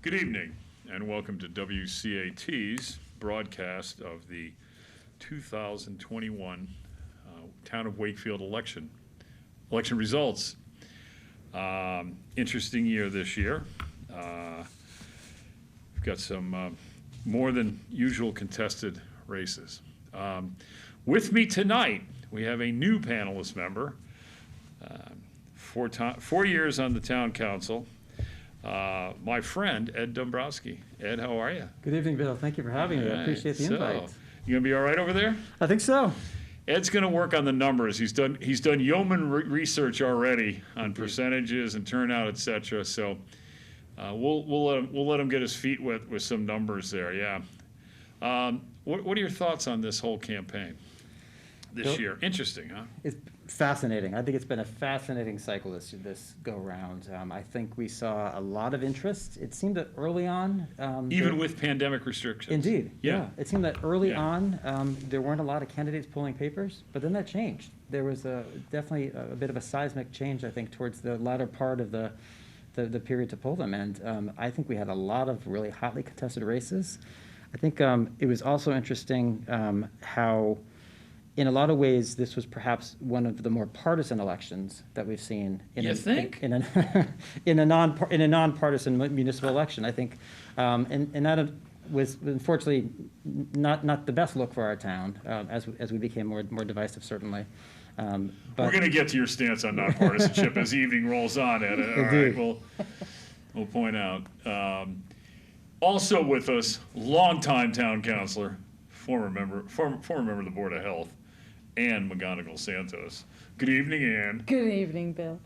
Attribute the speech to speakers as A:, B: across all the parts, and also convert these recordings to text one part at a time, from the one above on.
A: Good evening, and welcome to WCAT's broadcast of the 2021 Town of Wakefield election results. Interesting year this year. We've got some more than usual contested races. With me tonight, we have a new panelist member, 4 years on the town council, my friend, Ed Dombrowski. Ed, how are you?
B: Good evening, Bill. Thank you for having me. I appreciate the invite.
A: You gonna be all right over there?
B: I think so.
A: Ed's gonna work on the numbers. He's done yeoman research already on percentages and turnout, etc. So we'll let him get his feet wet with some numbers there. Yeah. What are your thoughts on this whole campaign this year? Interesting, huh?
B: It's fascinating. I think it's been a fascinating cycle this go round. I think we saw a lot of interest. It seemed that early on,
A: even with pandemic restrictions.
B: Indeed, yeah. It seemed that early
A: Yeah.
B: on there weren't a lot of candidates pulling papers, but then that changed. There was definitely a bit of a seismic change, I think, towards the latter part of the period to pull them. And I think we had a lot of really hotly contested races. I think it was also interesting how, in a lot of ways, this was perhaps one of the more partisan elections that we've seen. In a nonpartisan municipal election, I think, and that was unfortunately not the best look for our town as we became more divisive, certainly.
A: But we're going to get to your stance on nonpartisanship as the evening rolls on, Ed. All right, we'll point out. Also with us, longtime town councilor, former member of the Board of Health, Ann McGonigal Santos. Good evening, Ann.
C: Good evening, Bill.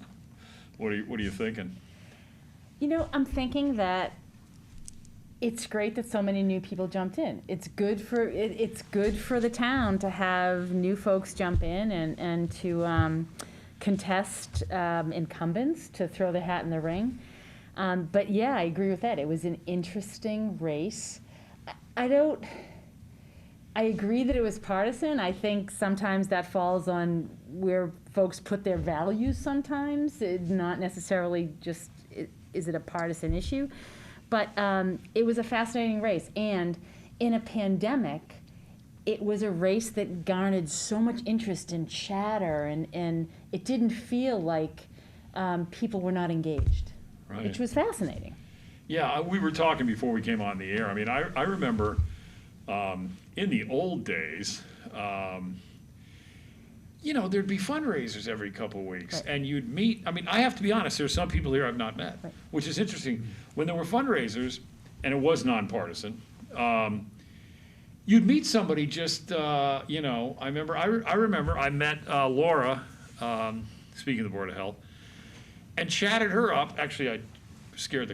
A: What are you thinking?
C: You know, I'm thinking that it's great that so many new people jumped in. It's good for the town to have new folks jump in and to contest incumbents, to throw the hat in the ring. But yeah, I agree with that. It was an interesting race. I agree that it was partisan. I think sometimes that falls on where folks put their values sometimes, not necessarily just, is it a partisan issue? But it was a fascinating race. And in a pandemic, it was a race that garnered so much interest and chatter, and it didn't feel like people were not engaged,
A: Right.
C: which was fascinating.
A: Yeah, we were talking before we came on the air. I mean, I remember in the old days, there'd be fundraisers every couple of weeks,
C: Right.
A: and you'd meet. I mean, I have to be honest, there's some people here I've not met,
C: Right.
A: which is interesting. When there were fundraisers, and it was nonpartisan, you'd meet somebody just, I remember I met Laura, speaking of the Board of Health, and chatted her up. Actually, I scared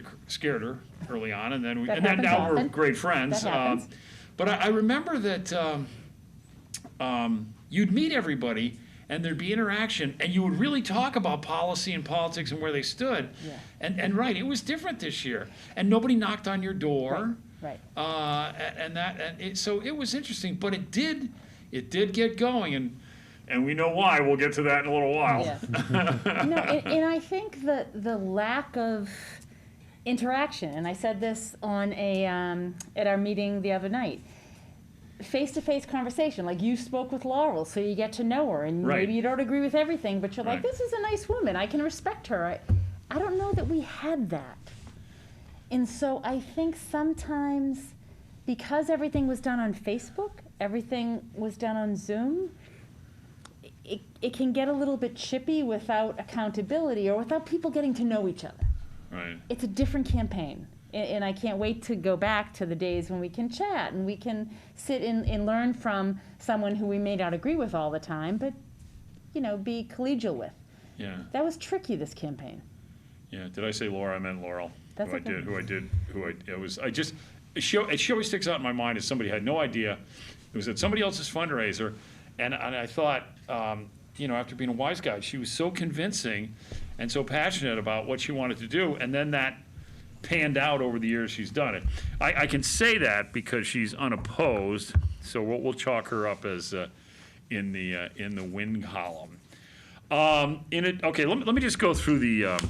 A: her early on, and then now we're great friends.
C: That happens.
A: But I remember that you'd meet everybody, and there'd be interaction, and you would really talk about policy and politics and where they stood.
C: Yeah.
A: And right, it was different this year, and nobody knocked on your door.
C: Right.
A: So it was interesting, but it did get going, and we know why. We'll get to that in a little while.
C: Yeah. No, and I think the lack of interaction, and I said this on at our meeting the other night, face-to-face conversation, like you spoke with Laurel, so you get to know her, and
A: Right.
C: maybe you don't agree with everything, but you're like,
A: Right.
C: this is a nice woman, I can respect her. I don't know that we had that. And so I think sometimes, because everything was done on Facebook, everything was done on Zoom, it can get a little bit chippy without accountability or without people getting to know each other.
A: Right.
C: It's a different campaign. And I can't wait to go back to the days when we can chat and we can sit and learn from someone who we may not agree with all the time, but, be collegial with.
A: Yeah.
C: That was tricky, this campaign.
A: Yeah. Did I say Laura? I meant Laurel.
C: That's okay.
A: She always sticks out in my mind as somebody who had no idea. It was at somebody else's fundraiser, and I thought, after being a wise guy, she was so convincing and so passionate about what she wanted to do, and then that panned out over the years she's done it. I can say that because she's unopposed, so we'll chalk her up as in the win column. Okay, let me just go through the.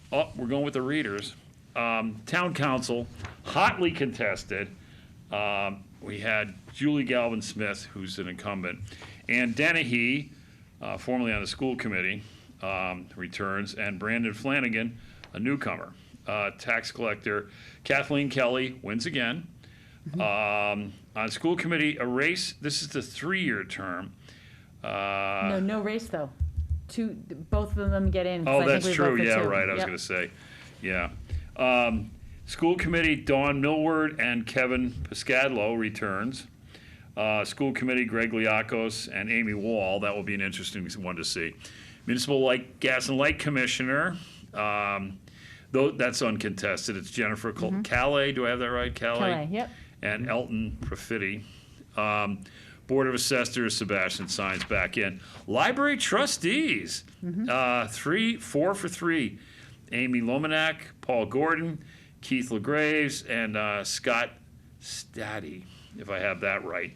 A: We're going with the readers. Town council, hotly contested. We had Julie Galvin Smith, who's an incumbent, and Dennehy, formerly on the school committee, returns, and Brandon Flanagan, a newcomer. Tax collector Kathleen Kelly wins again. On school committee, a race, this is the 3-year term.
C: No race, though. Both of them get in. 'cause
A: Oh,
C: I think
A: that's
C: we
A: true,
C: vote for
A: yeah,
C: two.
A: right, I was
C: Yep.
A: gonna say, yeah. School committee, Dawn Millward and Kevin Piscadlo returns. School committee, Greg Liakos and Amy Wall, that will be an interesting one to see. Municipal Gas and Light Commissioner, though that's uncontested, it's Jennifer Calais, do I have that right,
C: Calais, yep.
A: and Elton Profiti. Board of Assessors, Sebastian Signs back in. Library trustees, 4 for 3. Amy Lomanak, Paul Gordon, Keith LaGraves, and Scott Staddy, if I have that right.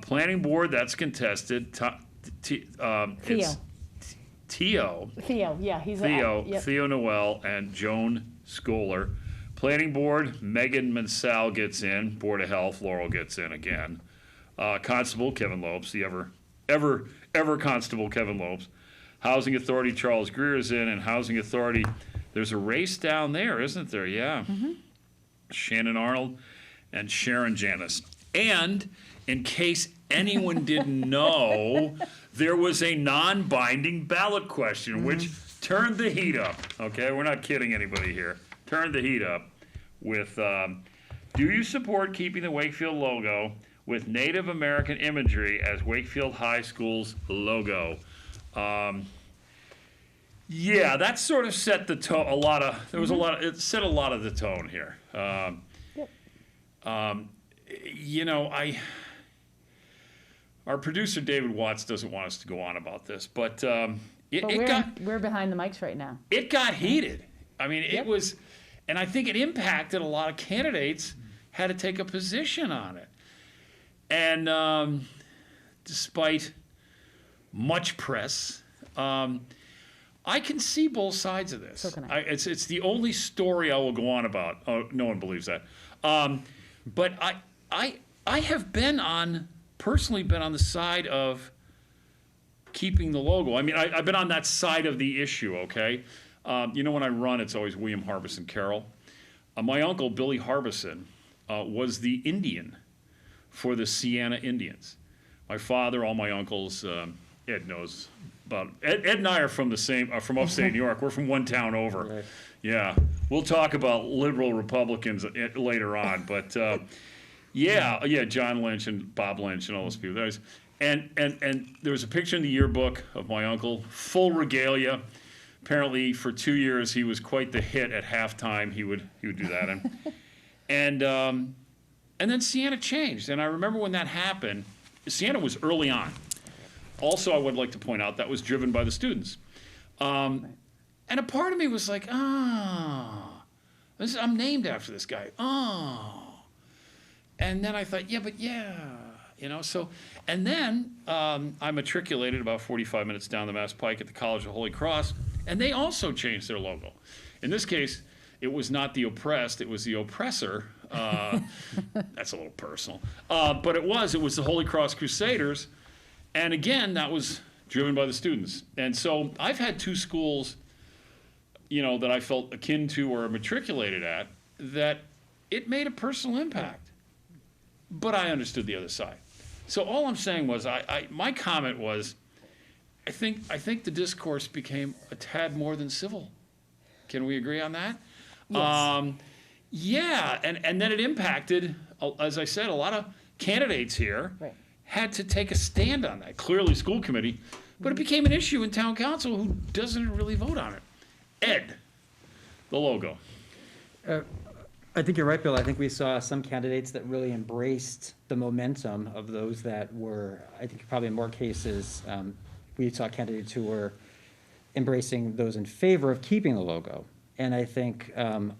A: Planning board, that's contested. It's Theo.
C: Theo, yeah, he's yep.
A: Theo Noel, and Joan Scholar. Planning board, Megan Mansell gets in. Board of Health, Laurel gets in again. Constable, Kevin Lopes, the ever Constable Kevin Lopes. Housing Authority, Charles Greer is in, and Housing Authority, there's a race down there, isn't there? Yeah. Shannon Arnold and Sharon Janis. And in case anyone didn't know, there was a non-binding ballot question, which turned the heat up. Okay, we're not kidding anybody here. Turned the heat up with, do you support keeping the Wakefield logo with Native American imagery as Wakefield High School's logo? Yeah, that sort of set the tone. It set a lot of the tone here. Our producer David Watts doesn't want us to go on about this, but
C: we're behind the mics right now.
A: It got heated. I mean, it was, and I think it impacted a lot of candidates had to take a position on it. And despite much press, I can see both sides of this.
C: So can I.
A: It's the only story I will go on about. Oh, no one believes that. But I have personally been on the side of keeping the logo. I mean, I've been on that side of the issue, okay? When I run, it's always William Harbison Carroll. My uncle, Billy Harbison, was the Indian for the Siena Indians. My father, all my uncles, Ed knows about Ed and I are from from upstate New York. We're from one town over.
B: Right.
A: Yeah, we'll talk about liberal Republicans later on, but John Lynch and Bob Lynch and all those people. And there was a picture in the yearbook of my uncle, full regalia. Apparently, for 2 years, he was quite the hit at halftime. He would do that, and then Siena changed. And I remember when that happened. Siena was early on. Also, I would like to point out that was driven by the students. And a part of me was like, I'm named after this guy. And then I thought, and then I matriculated about 45 minutes down the Mass Pike at the College of Holy Cross, and they also changed their logo. In this case, it was not the oppressed, it was the oppressor. That's a little personal. But it was the Holy Cross Crusaders. And again, that was driven by the students. And so I've had 2 schools, that I felt akin to or matriculated at, that it made a personal impact. But I understood the other side. So all I'm saying was, my comment was, I think the discourse became a tad more than civil. Can we agree on that?
C: Yes.
A: And then it impacted, as I said, a lot of candidates here had to take a stand on that. Clearly, school committee, but it became an issue in town council who doesn't really vote on it. Ed, the logo.
B: I think you're right, Bill. I think we saw some candidates that really embraced the momentum of those that were, I think probably in more cases, we saw candidates who were embracing those in favor of keeping the logo. And I think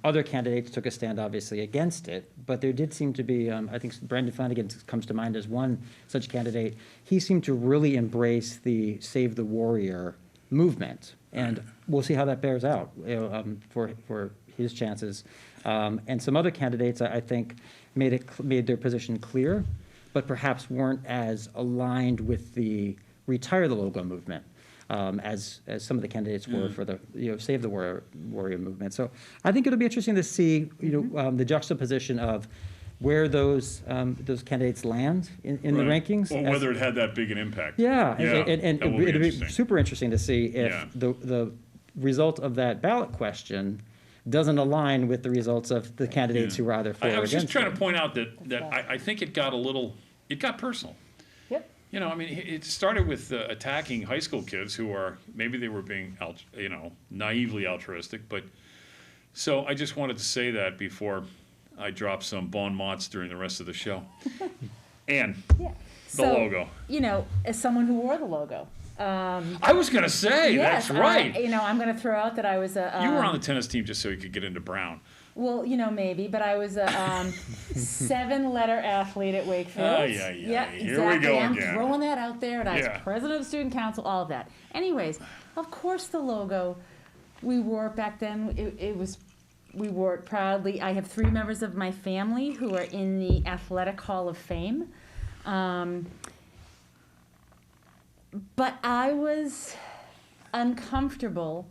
B: other candidates took a stand, obviously, against it. But there did seem to be, I think Brandon Flanagan comes to mind as one such candidate. He seemed to really embrace the Save the Warrior movement. And we'll see how that bears out, for his chances. And some other candidates, I think, made their position clear, but perhaps weren't as aligned with the retire the logo movement, as some of the candidates were for the, Save the Warrior movement. So I think it'll be interesting to see, the juxtaposition of where those candidates land in the
A: Right.
B: rankings.
A: Or whether it had that big an impact.
B: Yeah,
A: Yeah,
B: and
A: that will be
B: it'd be
A: interesting.
B: super interesting to see if
A: Yeah.
B: the result of that ballot question doesn't align with the results of the candidates
A: Yeah.
B: who were either for or
A: I was
B: against
A: just trying
B: it.
A: to point out that I think it got personal.
C: Yep.
A: I mean, it started with attacking high school kids who are, maybe they were being, naively altruistic, but, so I just wanted to say that before I drop some bon mots during the rest of the show. And
C: Yeah.
A: the logo.
C: As someone who wore the logo.
A: I was gonna say,
C: Yes,
A: that's right.
C: I'm going to throw out that I was a.
A: You were on the tennis team just so you could get into Brown.
C: Well, maybe, but I was a 7-letter athlete at Wakefield.
A: Oh, yeah.
C: Yeah,
A: Here we
C: exactly.
A: go
C: I'm
A: again.
C: throwing that out there, and I was
A: Yeah.
C: president of student council, all of that. Anyways, of course, the logo, we wore it back then. We wore it proudly. I have 3 members of my family who are in the Athletic Hall of Fame. But I was uncomfortable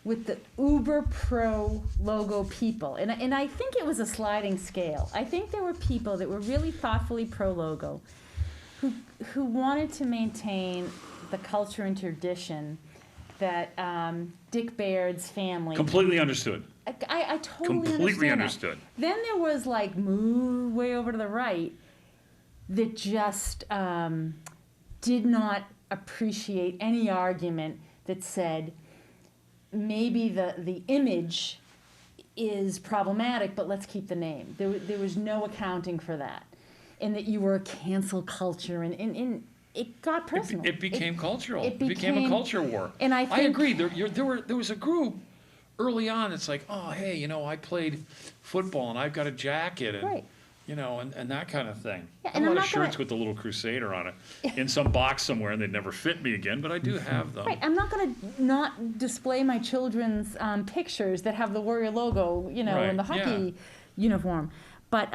C: with the uber pro logo people. And I think it was a sliding scale. I think there were people that were really thoughtfully pro logo who wanted to maintain the culture and tradition that Dick Baird's family.
A: Completely understood.
C: I totally
A: Completely
C: understand
A: understood.
C: that. Then there was move way over to the right that just did not appreciate any argument that said maybe the image is problematic, but let's keep the name. There was no accounting for that, and that you were a cancel culture, and it got personal.
A: It became cultural.
C: it
A: It became a
C: became-
A: culture war.
C: and I think-
A: agree. There was a group early on that's like, oh, hey, I played football and I've got a jacket and
C: Right.
A: and that kind of thing.
C: Yeah,
A: I
C: and
A: have a
C: I'm
A: lot of
C: not gonna-
A: shirts with the little Crusader on it in some box somewhere, and they'd never fit me again, but I do have them.
C: Right, I'm not going to not display my children's pictures that have the Warrior logo,
A: Right,
C: in the hockey uniform. But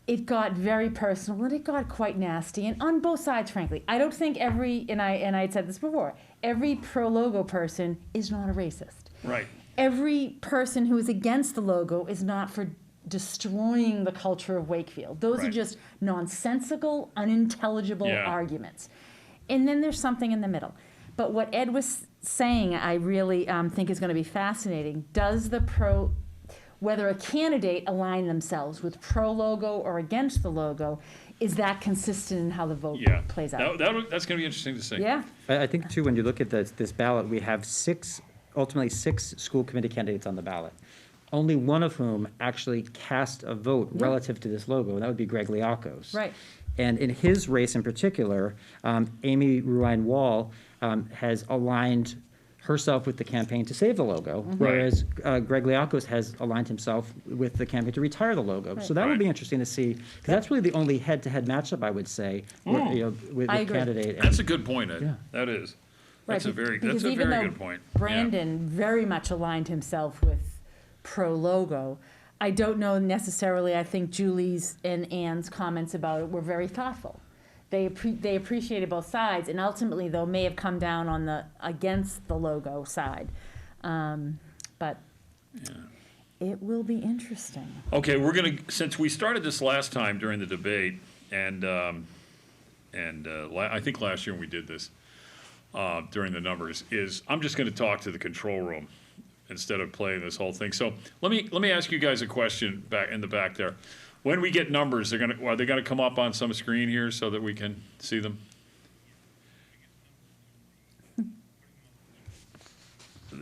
C: it got very personal, and it got quite nasty, and on both sides, frankly. I don't think and I had said this before, every pro logo person is not a racist.
A: Right.
C: Every person who is against the logo is not for destroying the culture of Wakefield. Those are
A: Right.
C: just nonsensical, unintelligible
A: Yeah.
C: arguments. And then there's something in the middle. But what Ed was saying, I really think is going to be fascinating. Does whether a candidate align themselves with pro logo or against the logo, is that consistent in how the vote
A: Yeah.
C: plays out?
A: That's going to be interesting to see.
C: Yeah.
B: I think, too, when you look at this ballot, we have ultimately six school committee candidates on the ballot, only one of whom actually cast a vote relative to this logo, and that would be Greg Liakos.
C: Right.
B: And in his race in particular, Amy Ruine-Wall has aligned herself with the campaign to save the logo, whereas Greg Liakos has aligned himself with the campaign to retire the logo. So that
A: Right.
B: would be interesting to see, because that's really the only head-to-head matchup, I would say, with
C: I
B: the
C: agree.
B: candidate.
A: That's a good point, Ed.
B: Yeah.
A: That is.
C: Right,
A: That's a
C: because
A: very
C: even though
A: good point. Yeah.
C: Brandon very much aligned himself with pro logo. I don't know necessarily. I think Julie's and Ann's comments about it were very thoughtful. They appreciated both sides, and ultimately, though, may have come down on the against the logo side. But it will be interesting.
A: Okay, since we started this last time during the debate, and I think last year when we did this during the numbers, I'm just going to talk to the control room instead of playing this whole thing. So let me ask you guys a question back in the back there. When we get numbers, are they gonna come up on some screen here so that we can see them?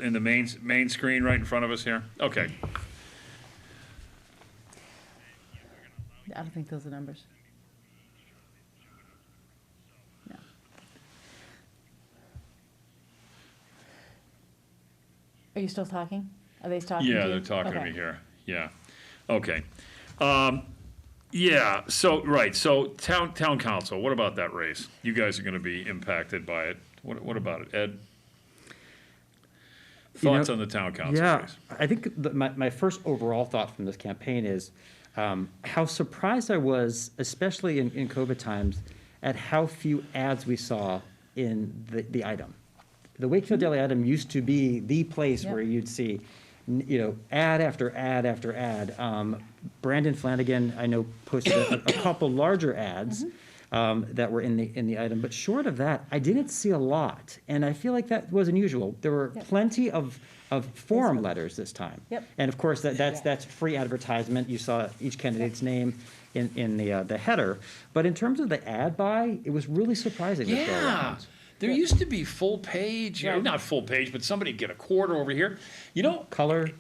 A: In the main screen right in front of us here? Okay.
C: I don't think those are numbers. No. Are you still talking? Are they talking to
A: Yeah,
C: you?
A: they're talking to
C: Okay.
A: me here. Yeah. Okay. Yeah, so town council, what about that race? You guys are gonna be impacted by it. What about it? Ed? Thoughts on the town council
B: Yeah,
A: race?
B: I think my first overall thought from this campaign is how surprised I was, especially in COVID times, at how few ads we saw in the item. The Wakefield Daily Item used to be the place where you'd see, ad after ad after ad. Brandon Flanagan, I know, posted a couple larger ads that were in the item, but short of that, I didn't see a lot, and I feel like that was unusual. There were plenty of forum letters this time.
C: Yep.
B: And of course, that's free advertisement. You saw each candidate's name in the header. But in terms of the ad buy, it was really surprising this go
A: Yeah.
B: around.
A: There used to be full page, not full page, but somebody'd get a quarter over here.
B: Color.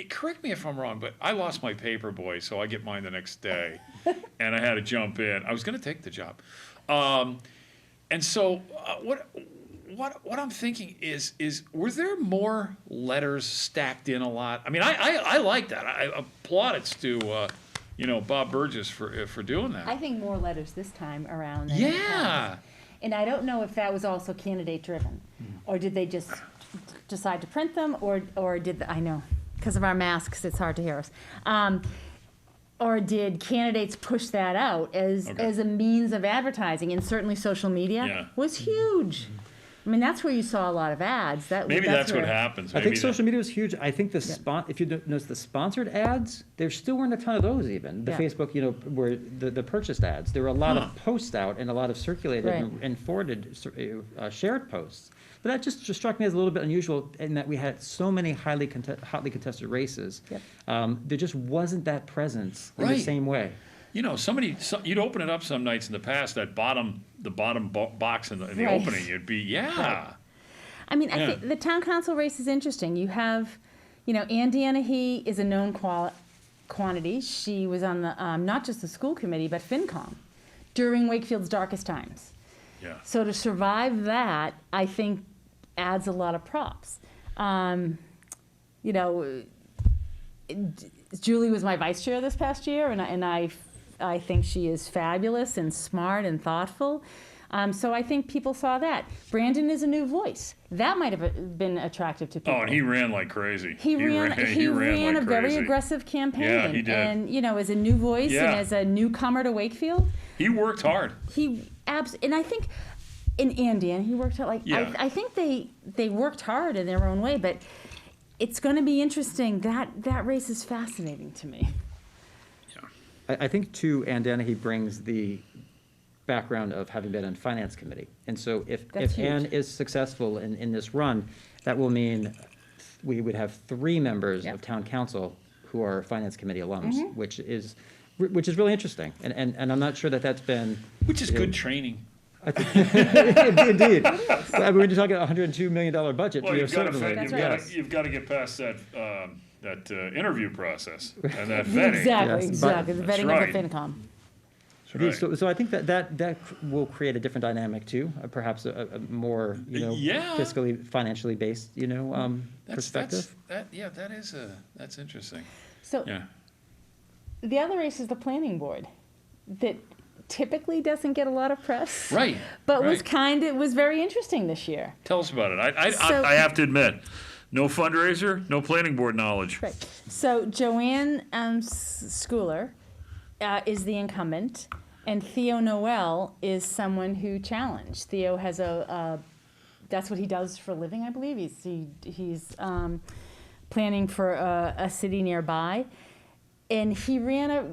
A: Correct me if I'm wrong, but I lost my paper boy, so I get mine the next day. And I had to jump in. I was going to take the job. And so what I'm thinking is were there more letters stacked in a lot? I mean, I like that. I applaud it to, Bob Burgess for doing that.
C: I think more letters this time around. Than in the past. And I don't know if that was also candidate driven, or did they just decide to print them, or did I know, because of our masks, it's hard to hear us. Or did candidates push that out as a means of advertising? And certainly social media was huge. I mean, that's where you saw a lot of ads.
A: Maybe that's what happens.
B: I think social media was huge. I think if you notice the sponsored ads, there still weren't a ton of those even. The Facebook, where the purchased ads. There were a lot of posts out and a lot of circulated and forwarded, shared posts. But that just struck me as a little bit unusual in that we had so many hotly contested races. There just wasn't that presence in the same way.
A: You'd open it up some nights in the past, the bottom box in the opening, you'd be, I
C: mean, I think the town council race is interesting. You have, Ann Danahy is a known quantity. She was on the, not just the school committee, but FinCom during Wakefield's darkest times. So to survive that, I think adds a lot of props. Julie was my vice chair this past year, and I think she is fabulous and smart and thoughtful. So I think people saw that. Brandon is a new voice. That might have been attractive to people.
A: Oh, and he ran like crazy.
C: He ran
A: like
C: a very
A: crazy.
C: aggressive campaign.
A: Yeah, he did.
C: And, as a new voice and as a newcomer to Wakefield.
A: He worked hard.
C: And I think in Andian, he worked hard. I think they worked hard in their own way, but it's going to be interesting. That race is fascinating to me.
B: I think, too, Ann Danahy brings the background of having been on Finance Committee. And so if Ann is successful in this run, that will mean we would have 3 members of Town Council who are Finance Committee alums, which is really interesting. And I'm not sure that's been...
A: Which is good training.
B: Indeed. I mean, when you're talking about a $102 million budget,
A: well, you've got to get past that interview process and that vetting.
C: Exactly. The vetting of the FinCom.
B: Right. So I think that will create a different dynamic too, perhaps a more fiscally, financially based perspective.
A: That's interesting.
C: So the other race is the planning board that typically doesn't get a lot of press,
A: right?
C: But was very interesting this year.
A: Tell us about it. I have to admit, no fundraiser, no planning board knowledge.
C: Right. So Joanne Schooler is the incumbent, and Theo Noel is someone who challenged. Theo has that's what he does for a living, I believe. He's planning for a city nearby. And he ran a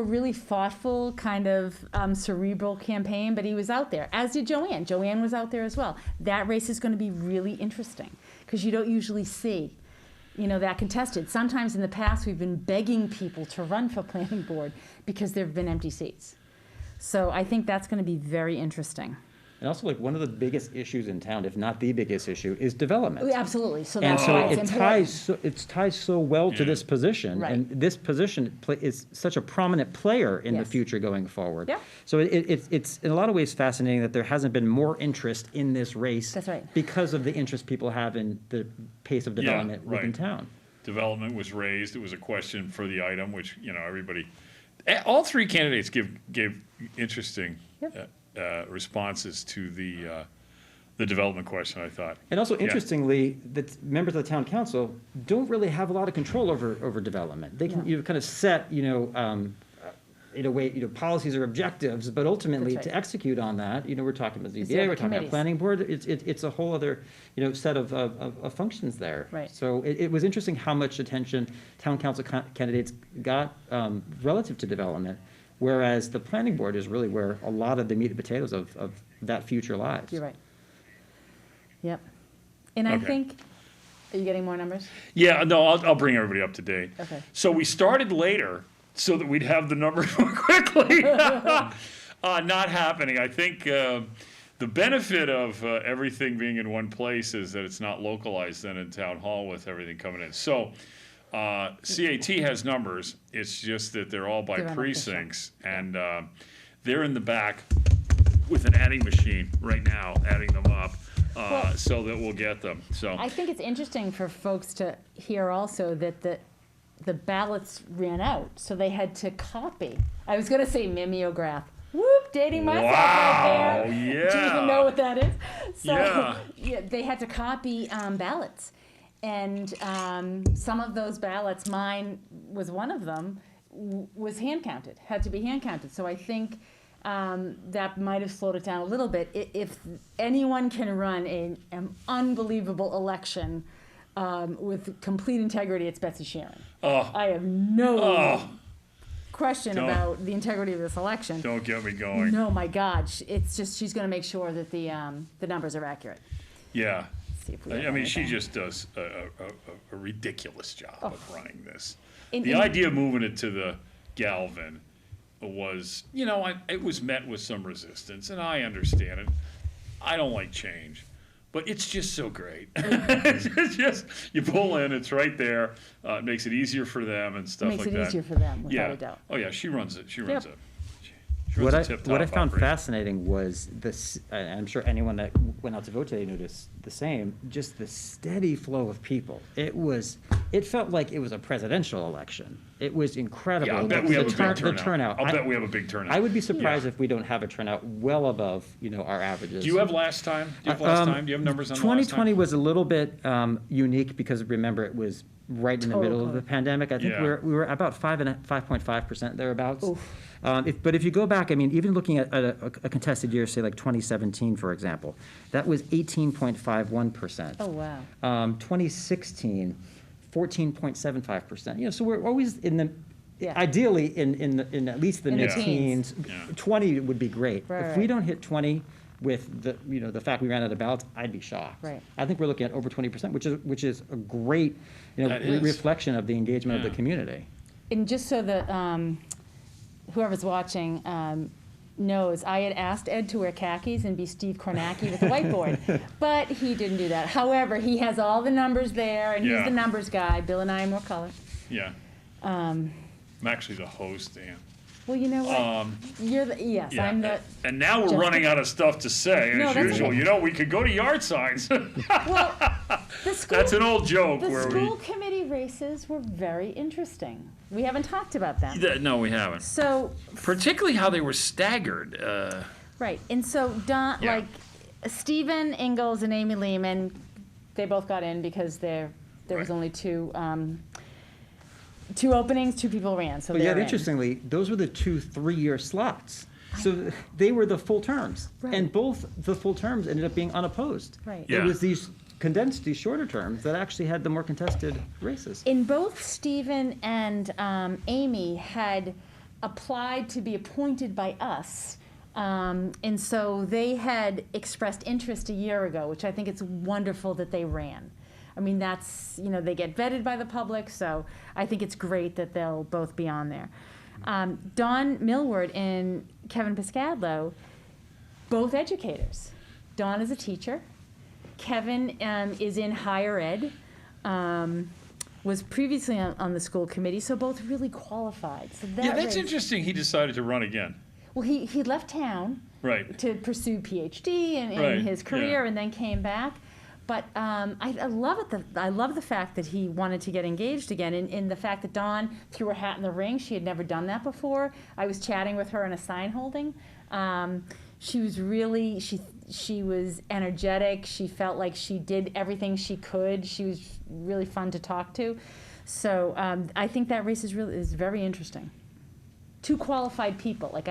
C: really thoughtful, kind of cerebral campaign, but he was out there, as did Joanne. Joanne was out there as well. That race is going to be really interesting because you don't usually see, that contested. Sometimes in the past we've been begging people to run for planning board because there have been empty seats. So I think that's going to be very interesting.
B: And also, one of the biggest issues in town, if not the biggest issue, is development.
C: Absolutely. So
B: and
C: that's
B: so
C: why
B: it ties so well to this position, and this position is such a prominent player in the future going forward.
C: Yeah.
B: So it's in a lot of ways fascinating that there hasn't been more interest in this race.
C: That's right.
B: Because of the interest people have in the pace of development within town.
A: Development was raised. It was a question for the item, which everybody, all 3 candidates gave interesting. Responses to the the development question, I thought.
B: And also,
A: Yeah.
B: interestingly, that members of the town council don't really have a lot of control over development. They can,
C: No.
B: kind of set, in a way, policies or objectives, but ultimately
C: That's right.
B: to execute on that, we're talking about
C: Is
B: ZBA,
C: there
B: we're talking about
C: committees?
B: planning board, it's a whole other, set of functions there.
C: Right.
B: So it was interesting how much attention town council candidates got relative to development, whereas the planning board is really where a lot of the meat and potatoes of that future lies.
C: You're right. Yep. And I
A: Okay.
C: think, are you getting more numbers?
A: Yeah, no, I'll bring everybody up to date.
C: Okay.
A: So we started later so that we'd have the numbers more quickly. Not happening. I think the benefit of everything being in one place is that it's not localized then in town hall with everything coming in. So CAT has numbers. It's just that they're all by
C: They're unofficial.
A: precincts, and they're in the back with an adding machine right now, adding them up,
C: Well-
A: so that we'll get them. So
C: I think it's interesting for folks to hear also that the ballots ran out, so they had to copy. I was gonna say mimeograph. Whoop, dating myself right
A: Wow,
C: there. Do you
A: yeah.
C: even know what that is? So,
A: Yeah.
C: yeah, they had to copy ballots. And some of those ballots, mine was one of them, was hand counted, had to be hand counted. So I think that might have slowed it down a little bit. If anyone can run an unbelievable election with complete integrity, it's Betsy Sharon.
A: Oh,
C: I have no
A: oh,
C: question
A: Don't-
C: about the integrity of this election.
A: don't get me going.
C: No, my God, it's just she's going to make sure that the numbers are accurate.
A: Yeah.
C: See if we
A: I
C: have
A: mean, she
C: anything.
A: just does a ridiculous job of running this.
C: In-
A: The
C: in-
A: idea of moving it to the Galvin was, it was met with some resistance, and I understand it. I don't like change, but it's just so great. It's just, you pull in, it's right there. It makes it easier for them and stuff like
C: Makes
A: that.
C: it easier for them, without
A: Yeah.
C: a doubt.
A: Oh, yeah, she runs it. She
C: Yep.
A: runs it. She
B: What
A: runs
B: I,
A: a tip-top
B: what I found
A: operation.
B: fascinating was this, and I'm sure anyone that went out to vote today noticed the same, just the steady flow of people. It felt like it was a presidential election. It was incredible.
A: Yeah, I'll bet
B: The
A: we have a big
B: turn-
A: turnout.
B: The turnout.
A: I'll
B: I-
A: bet we have a big turnout.
B: I would be surprised
A: Yeah.
B: if we don't have a turnout well above, our averages.
A: Do you have last time? Do you have last time? Do you have numbers on the last time?
B: 2020 was a little bit unique because remember, it was right in the
C: Total
B: middle of the
C: COVID.
B: pandemic. I think
A: Yeah.
B: we were about 5.5% thereabouts.
C: Oof.
B: But if you go back, I mean, even looking at a contested year, say like 2017, for example, that was 18.51%.
C: Oh, wow.
B: 2016, 14.75%. So we're always in the,
C: Yeah.
B: ideally in at least the
C: In the
B: mid-teens.
A: Yeah.
B: 20 would be great.
C: Right,
B: If we
C: right.
B: don't hit 20 with the fact we ran out of ballots, I'd be shocked.
C: Right.
B: I think we're looking at over 20%, which is a great,
A: That is.
B: reflection of the engagement of
A: Yeah.
B: the community.
C: And just so that whoever's watching knows, I had asked Ed to wear khakis and be Steve Kornacki with a whiteboard, but he didn't do that. However, he has all the numbers there, and
A: Yeah.
C: he's the numbers guy. Bill and I are more color.
A: Yeah.
C: Um,
A: I'm actually the host, Dan.
C: well, you know what? You're the, yes,
A: Yeah,
C: I'm the,
A: and now we're
C: Just-
A: running out of stuff to say,
C: No,
A: as
C: that's
A: usual.
C: okay.
A: We could go to yard signs.
C: well, the school.
A: That's an old joke
C: The
A: where
C: school committee races were very interesting. We haven't talked about them.
A: No, we haven't.
C: So,
A: Particularly how they were staggered.
C: right, and so Don,
A: Yeah.
C: like, Stephen Ingalls and Amy Lehman, they both got in because there was
A: Right.
C: only two openings, two people ran, so
B: But
C: they're
B: yet,
C: in.
B: interestingly, those were the 2 3-year slots. So they were the full terms.
C: Right.
B: And both the full terms ended up being unopposed.
C: Right.
A: Yeah.
B: It was these shorter terms that actually had the more contested races.
C: In both Stephen and Amy had applied to be appointed by us. And so they had expressed interest a year ago, which I think it's wonderful that they ran. I mean, that's, they get vetted by the public, so I think it's great that they'll both be on there. Dawn Millward and Kevin Piscadlo, both educators. Dawn is a teacher. Kevin is in higher ed, was previously on the school committee, so both really qualified. So that
A: Yeah, that's
C: race-
A: interesting. He decided to run again.
C: Well, he left town
A: Right.
C: to pursue PhD in
A: Right,
C: his career,
A: yeah.
C: and then came back. But I love it. I love the fact that he wanted to get engaged again, and the fact that Dawn threw her hat in the ring. She had never done that before. I was chatting with her in a sign holding. She was really she was energetic. She felt like she did everything she could. She was really fun to talk to. So I think that race is very interesting. Two qualified people. Like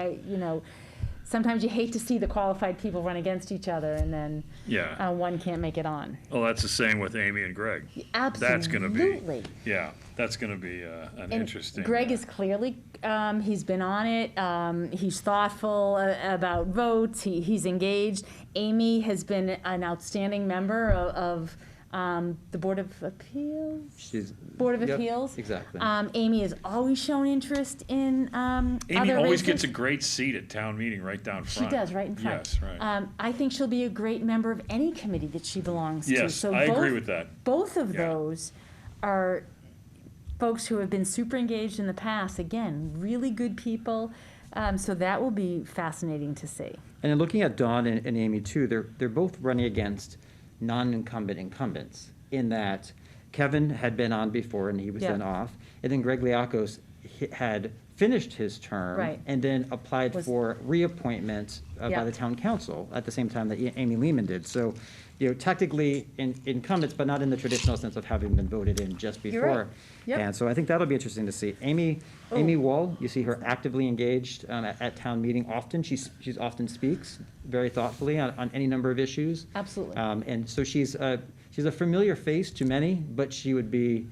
C: sometimes you hate to see the qualified people run against each other, and then
A: Yeah.
C: one can't make it on.
A: Well, that's the same with Amy and Greg.
C: Absolutely.
A: That's going to be, yeah, that's going to be an
C: And
A: interesting.
C: Greg is clearly, he's been on it. He's thoughtful about votes. He's engaged. Amy has been an outstanding member of the Board of Appeals. Board of
B: Yep,
C: Appeals.
B: exactly.
C: Amy has always shown interest in
A: Amy
C: other
A: always
C: races.
A: gets a great seat at town meeting right down
C: She
A: front.
C: does, right in front.
A: Yes, right.
C: I think she'll be a great member of any committee that she belongs to.
A: Yes,
C: So
A: I agree
C: both-
A: with that.
C: Both of
A: Yeah.
C: those are folks who have been super engaged in the past. Again, really good people. So that will be fascinating to see.
B: And in looking at Dawn and Amy too, they're both running against non-incumbent incumbents, in that Kevin had been on before and he was
C: Yeah.
B: then off, and then Greg Liakos had finished his term
C: Right.
B: and then applied
C: Was-
B: for reappointment by
C: Yeah.
B: the town council at the same time that Amy Lehman did. So, technically incumbents, but not in the traditional sense of having been voted in just
C: You're right.
B: before.
C: Yep.
B: And so I think that'll be interesting to see. Amy Wall, you see her actively engaged at town meeting often. She's often speaks very thoughtfully on any number of issues.
C: Absolutely.
B: And so she's a familiar face to many, but she would be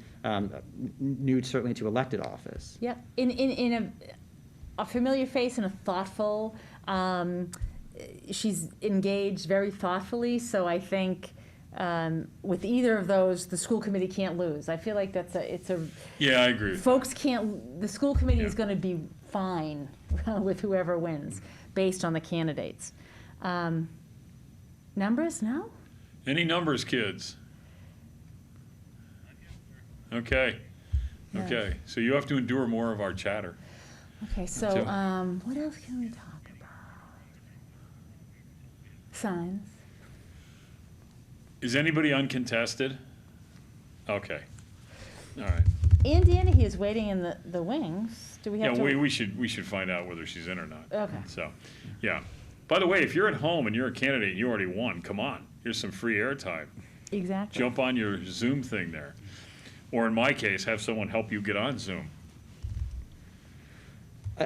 B: new certainly to elected office.
C: Yep, in a familiar face and a thoughtful, she's engaged very thoughtfully, so I think with either of those, the school committee can't lose. I feel like it's a,
A: Yeah, I agree.
C: folks can't, the school committee is
A: Yeah.
C: gonna be fine with whoever wins, based on the candidates. Numbers, no?
A: Any numbers, kids? Okay.
C: Yeah.
A: Okay. So you have to endure more of our chatter.
C: Okay, so,
A: So-
C: what else can we talk about? Signs.
A: Is anybody uncontested? Okay. All right.
C: Ann Danahy is waiting in the wings. Do we
A: Yeah,
C: have to?
A: we should find out whether she's in or not.
C: Okay.
A: So, yeah. By the way, if you're at home and you're a candidate and you already won, come on. Here's some free airtime.
C: Exactly.
A: Jump on your Zoom thing there. Or in my case, have someone help you get on Zoom.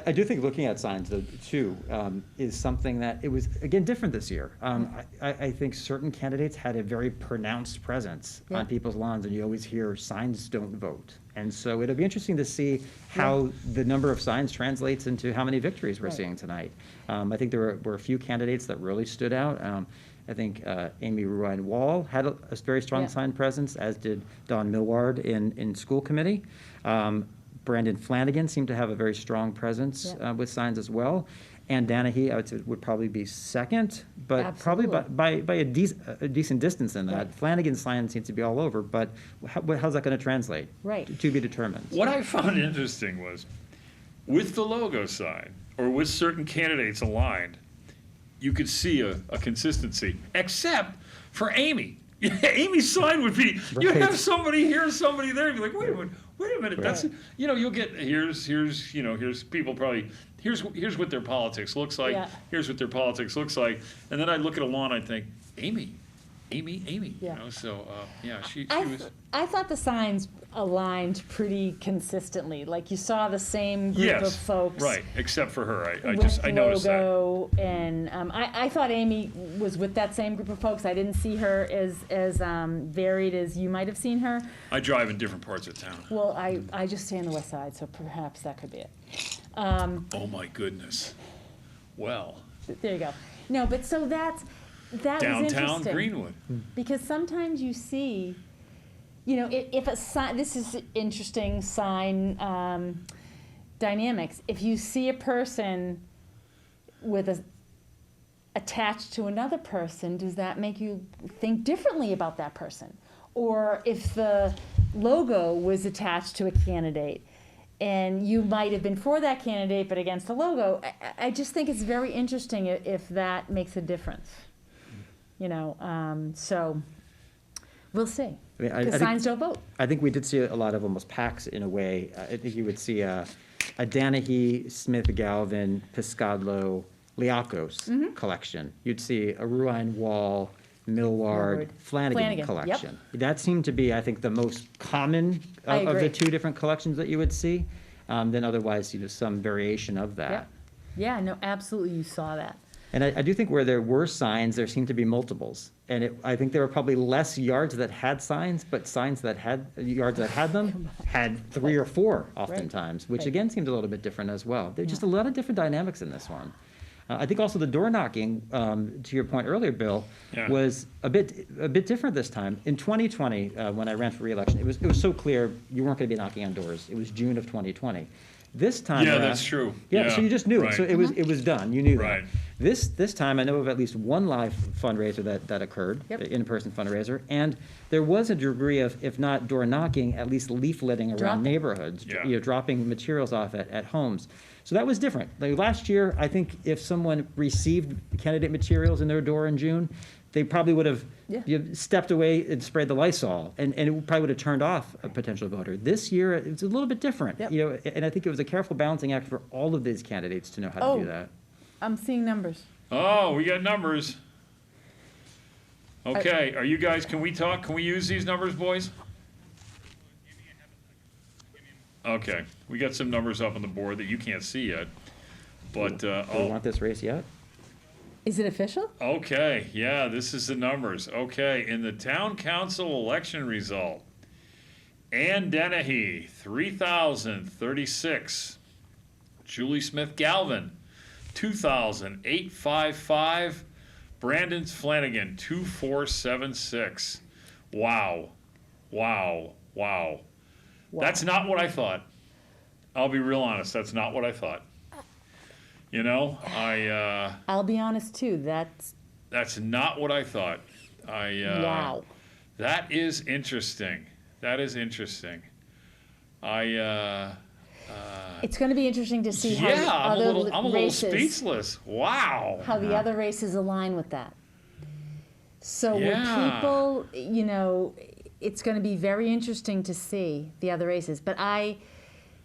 B: I do think looking at signs, though, too, is something that it was, again, different this year. I think certain candidates had a very pronounced presence
C: Yeah.
B: on people's lawns, and you always hear signs don't vote. And so it'll be interesting to see how the number of signs translates into how many victories we're
C: Right.
B: seeing tonight. I think there were a few candidates that really stood out. I think Amy Ruine Wall had a very strong
C: Yeah.
B: sign presence, as did Don Millward in school committee. Brandon Flanagan seemed to have a very strong presence
C: Yeah.
B: with signs as well. And Danahy, I would say, would probably be second, but probably
C: Absolutely.
B: by a decent distance in that.
C: Right.
B: Flanagan's sign seems to be all over, but how's that going to translate?
C: Right.
B: To be determined.
A: What I found interesting was, with the logo sign, or with certain candidates aligned, you could see a consistency, except for Amy. Amy's sign would be, you
B: Right.
A: have somebody here, somebody there, you'd be like, wait a minute, that's,
C: Right.
A: you'll get, here's people probably, here's what their politics looks like,
C: Yeah.
A: here's what their politics looks like, and then I'd look at a lawn, I'd think, Amy,
C: Yeah.
A: so, yeah, she
C: I,
A: was.
C: I thought the signs aligned pretty consistently. Like you saw the same group of
A: Yes,
C: folks.
A: right, except for her, I
C: with
A: noticed that.
C: logo, and I thought Amy was with that same group of folks. I didn't see her as varied as you might have seen her.
A: I drive in different parts of town.
C: Well, I just stay on the west side, so perhaps that could be it.
A: Oh my goodness. Well,
C: There you go. No, but so that was
A: downtown
C: interesting.
A: Greenwood.
C: Because sometimes you see, if a sign, this is interesting sign dynamics. If you see a person with attached to another person, does that make you think differently about that person? Or if the logo was attached to a candidate and you might have been for that candidate but against the logo, I just think it's very interesting if that makes a difference. So we'll see.
B: I mean, I
C: Because
B: think-
C: signs don't vote.
B: I think we did see a lot of almost packs in a way. I think you would see a Danahy, Smith, Galvin, Piscadlo, Liakos collection. You'd see a Ruine Wall, Millward,
C: Millward.
B: Flanagan
C: Flanagan, yep.
B: collection. That seemed to be, I think, the most common
C: I
B: of the
C: agree.
B: two different collections that you would see. Then otherwise, some variation of that.
C: Yep. Yeah, no, absolutely, you saw that.
B: And I do think where there were signs, there seemed to be multiples. And I think there were probably less yards that had signs, but yards that had them had 3 or 4 oftentimes, which
C: Right.
B: again seemed a little bit different as well. There's just a
C: Yeah.
B: lot of different dynamics in this one. I think also the door knocking, to your point earlier, Bill,
A: Yeah.
B: was a bit different this time. In 2020, when I ran for reelection, it was so clear you weren't going to be knocking on doors. It was June of 2020. This time
A: Yeah,
B: around-
A: that's true.
B: Yeah, so you just knew it. So
A: right.
B: it was done. You knew that.
A: Right.
B: This time, I know of at least one live fundraiser that occurred,
C: Yep.
B: in-person fundraiser, and there was a degree of, if not door knocking, at least leafletting around
C: Dropping.
B: neighborhoods,
A: Yeah.
B: dropping materials off at homes. So that was different. Like last year, I think if someone received candidate materials in their door in June, they probably would have
C: Yeah.
B: stepped away and sprayed the Lysol, and it probably would have turned off a potential voter. This year, it's a little bit different.
C: Yep.
B: And I think it was a careful balancing act for all of these candidates to know how to do
C: Oh.
B: that.
C: I'm seeing numbers.
A: Oh, we got numbers. Okay, are you guys, can we talk? Can we use these numbers, boys? Okay, we got some numbers up on the board that you can't see yet. But,
B: Do we want this race yet?
C: Is it official?
A: okay, yeah, this is the numbers. Okay, in the town council election result, Ann Dennehy, 3,036. Julie Smith Galvin, 2,855. Brandon Flanagan, 2,476. Wow. Wow. Wow. That's not what I thought. I'll be real honest, that's not what I thought. You know,
C: I'll be honest too, that's,
A: that's not what I thought.
C: wow.
A: That is interesting. That is interesting.
C: It's gonna be interesting to see how
A: Yeah,
C: the
A: I'm a
C: other
A: little
C: races,
A: speechless. Wow.
C: how the other races align with that. So will
A: Yeah.
C: people, it's gonna be very interesting to see the other races. But Ann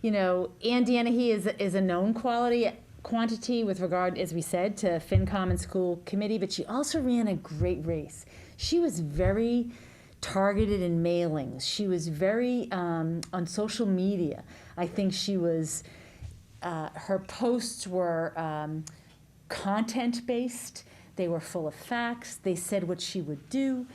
C: Dennehy is a known quantity with regard, as we said, to FinCom and school committee, but she also ran a great race. She was very targeted in mailings. She was very on social media. I think she was, her posts were content-based. They were full of facts. They said what she would do.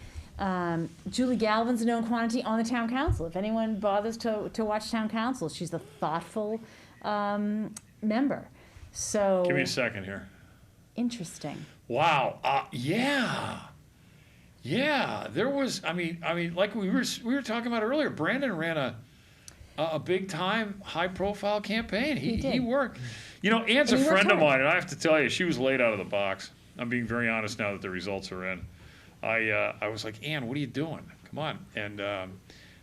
C: Julie Galvin's a known quantity on the town council. If anyone bothers to watch town council, she's a thoughtful member. So
A: Give me a second here.
C: interesting.
A: Wow. Yeah. Yeah. There was. I mean, like we were talking about earlier. Brandon ran a big time, high profile campaign.
C: He did.
A: He worked. Ann's a
C: And he worked
A: friend of
C: hard.
A: mine, and I have to tell you, she was late out of the box. I'm being very honest now that the results are in. I was like, Ann, what are you doing? Come on. And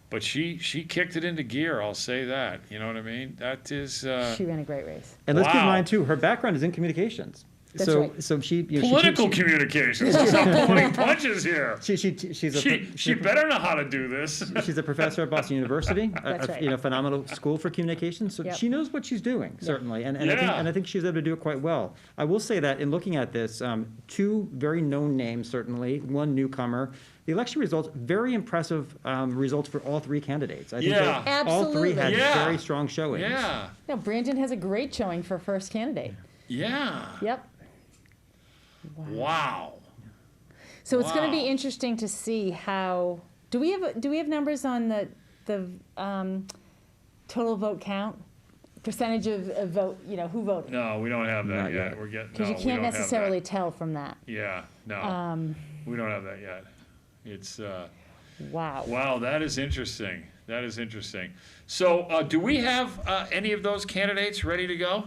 A: but she kicked it into gear. I'll say that. You know what I mean? That is.
C: She ran a great race.
B: And let's keep in
A: Wow.
B: mind too, her background is in communications.
C: That's
B: so
C: right.
B: so she
A: Political communications. She's not pulling punches here.
B: she's
A: She better know how to do this.
B: She's a professor at Boston University,
C: That's right.
B: phenomenal school for communications. So
C: Yep.
B: she knows what she's doing, certainly, and
A: Yeah.
B: I think she's able to do it quite well. I will say that in looking at this, 2 very known names, certainly, 1 newcomer. The election results, very impressive results for all 3 candidates. I think
A: Yeah.
B: that all 3 had
A: Absolutely.
B: very strong showings.
A: Yeah.
C: No, Brandon has a great showing for first candidate.
A: Yeah.
C: Yep.
A: Wow.
C: So it's going to be
A: Wow.
C: interesting to see how. Do we have numbers on the total vote count, percentage of vote? Who voted?
A: No, we don't have that
B: Not
A: yet.
B: yet.
A: We're getting.
C: Because
A: no,
C: you
A: we
C: can't
A: don't have that.
C: necessarily tell from that.
A: Yeah. No. We don't have that yet. It's.
C: Wow.
A: Wow. That is interesting. That is interesting. So, do we have any of those candidates ready to go?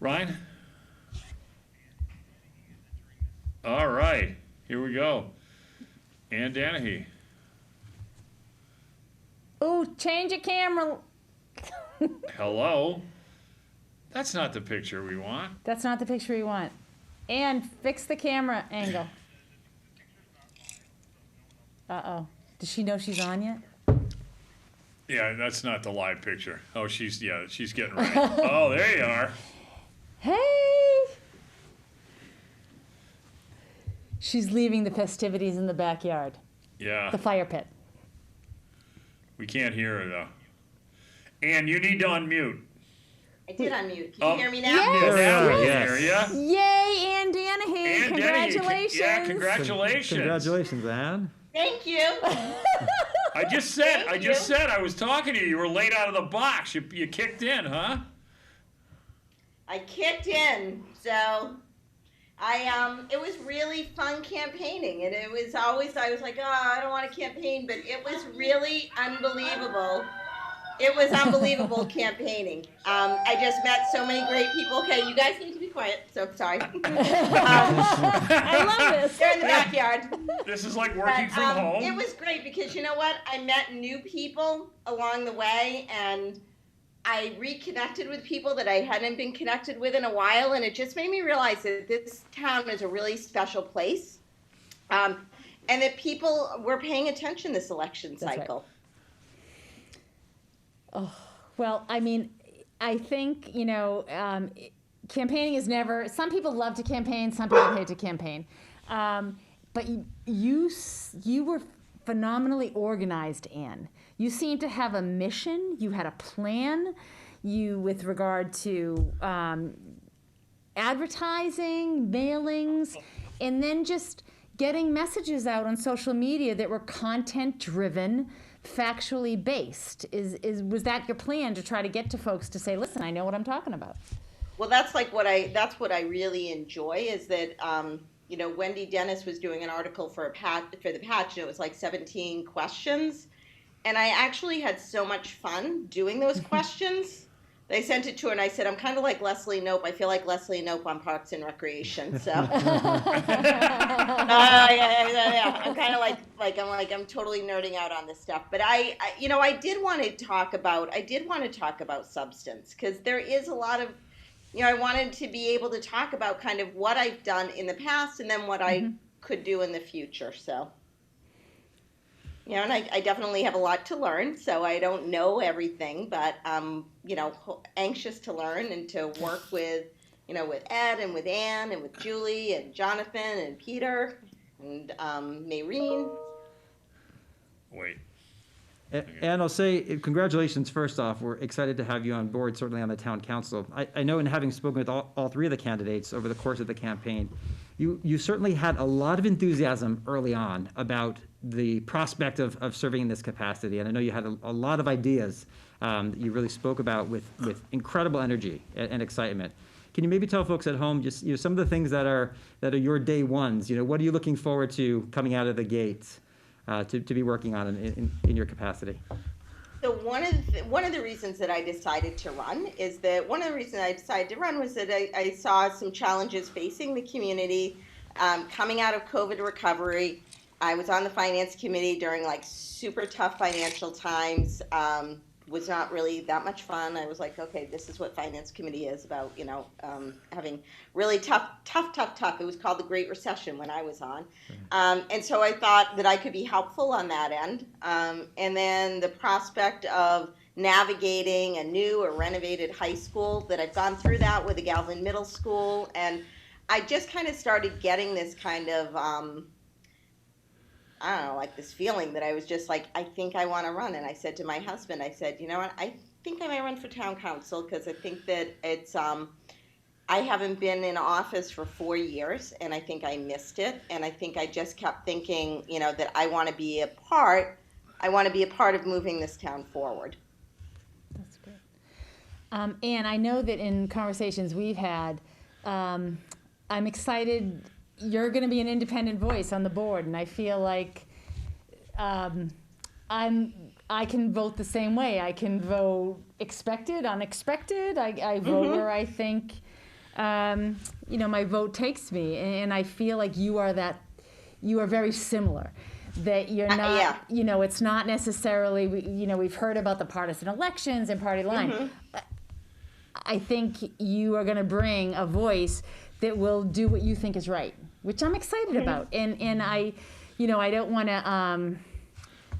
A: Ryan? All right, here we go. Ann Dennehy.
C: Ooh, change your camera.
A: Hello? That's not the picture we want.
C: That's not the picture we want. And fix the camera angle. Uh-oh. Does she know she's on yet?
A: Yeah, that's not the live picture. Oh, she's getting ready. Oh, there you are.
C: Hey! She's leaving the festivities in the backyard,
A: Yeah,
C: the fire pit.
A: we can't hear her though. Ann, you need to unmute.
D: I did unmute. Can
A: Oh.
D: you hear me now?
C: Yes.
A: Now
B: There we
A: we
B: are,
A: can hear ya.
C: Yay, Ann Danahy!
A: Ann Denny,
C: Congratulations!
A: Yeah, congratulations.
B: Congratulations, Anne.
D: Thank you.
A: I just said
D: Thank you.
A: I was talking to you. You were late out of the box. You kicked in, huh?
D: I kicked in, so it was really fun campaigning, and it was always, I was like, oh, I don't want to campaign, but it was really unbelievable. It was unbelievable campaigning. I just met so many great people. Okay, you guys need to be quiet, so sorry.
C: I love this.
D: They're in the backyard.
A: This is like working
D: But,
A: from home.
D: It was great because you know what? I met new people along the way, and I reconnected with people that I hadn't been connected with in a while, and it just made me realize that this town is a really special place, and that people were paying attention this election
C: That's right.
D: cycle.
C: Well, I mean, I think, campaigning is never, some people love to campaign, some people hate to campaign. But you were phenomenally organized, Anne. You seemed to have a mission, you had a plan, with regard to advertising, mailings, and then just getting messages out on social media that were content driven, factually based. Was that your plan, to try to get to folks to say, listen, I know what I'm talking about?
D: Well, that's what I really enjoy is that Wendy Dennis was doing an article for the Patch, and it was like 17 questions, and I actually had so much fun doing those questions. I sent it to her and I said, I'm kind of like Leslie Knope. I feel like Leslie Knope on Parks and Recreation. So yeah, I'm kind of I'm totally nerding out on this stuff. But I did want to talk about substance, because there is a lot of, I wanted to be able to talk about kind of what I've done in the past and then what I could do in the future. So. And I definitely have a lot to learn, so I don't know everything, but I'm, anxious to learn and to work with, with Ed and with Ann and with Julie and Jonathan and Peter and Maureen.
A: Wait.
B: And I'll say congratulations first off. We're excited to have you on board, certainly on the town council. I know in having spoken with all three of the candidates over the course of the campaign, you certainly had a lot of enthusiasm early on about the prospect of serving in this capacity. And I know you had a lot of ideas that you really spoke about with incredible energy and excitement. Can you maybe tell folks at home just some of the things that are your day ones? What are you looking forward to coming out of the gates to be working on in your capacity?
D: So one of the reasons that I decided to run was that I saw some challenges facing the community coming out of COVID recovery. I was on the finance committee during like super tough financial times. Was not really that much fun. I was like, okay, this is what finance committee is about, having really tough. It was called the Great Recession when I was on. And so I thought that I could be helpful on that end. And then the prospect of navigating a new or renovated high school, that I've gone through that with the Galvin Middle School. And I just kind of started getting this kind of, I don't know, like this feeling that I was just like, I think I want to run. And I said to my husband, I said, you know what, I think I might run for town council, because I think that it's, I haven't been in office for 4 years, and I think I missed it. And I think I just kept thinking, that I want to be a part of moving this town forward.
C: That's great. And I know that in conversations we've had, I'm excited. You're going to be an independent voice on the board, and I feel like I can vote the same way. I can vote expected, unexpected. I vote where I think, my vote takes me, and I feel like you are very similar. That you're not, it's not necessarily, we've heard about the partisan elections and party line. I think you are going to bring a voice that will do what you think is right, which I'm excited about. And I don't want to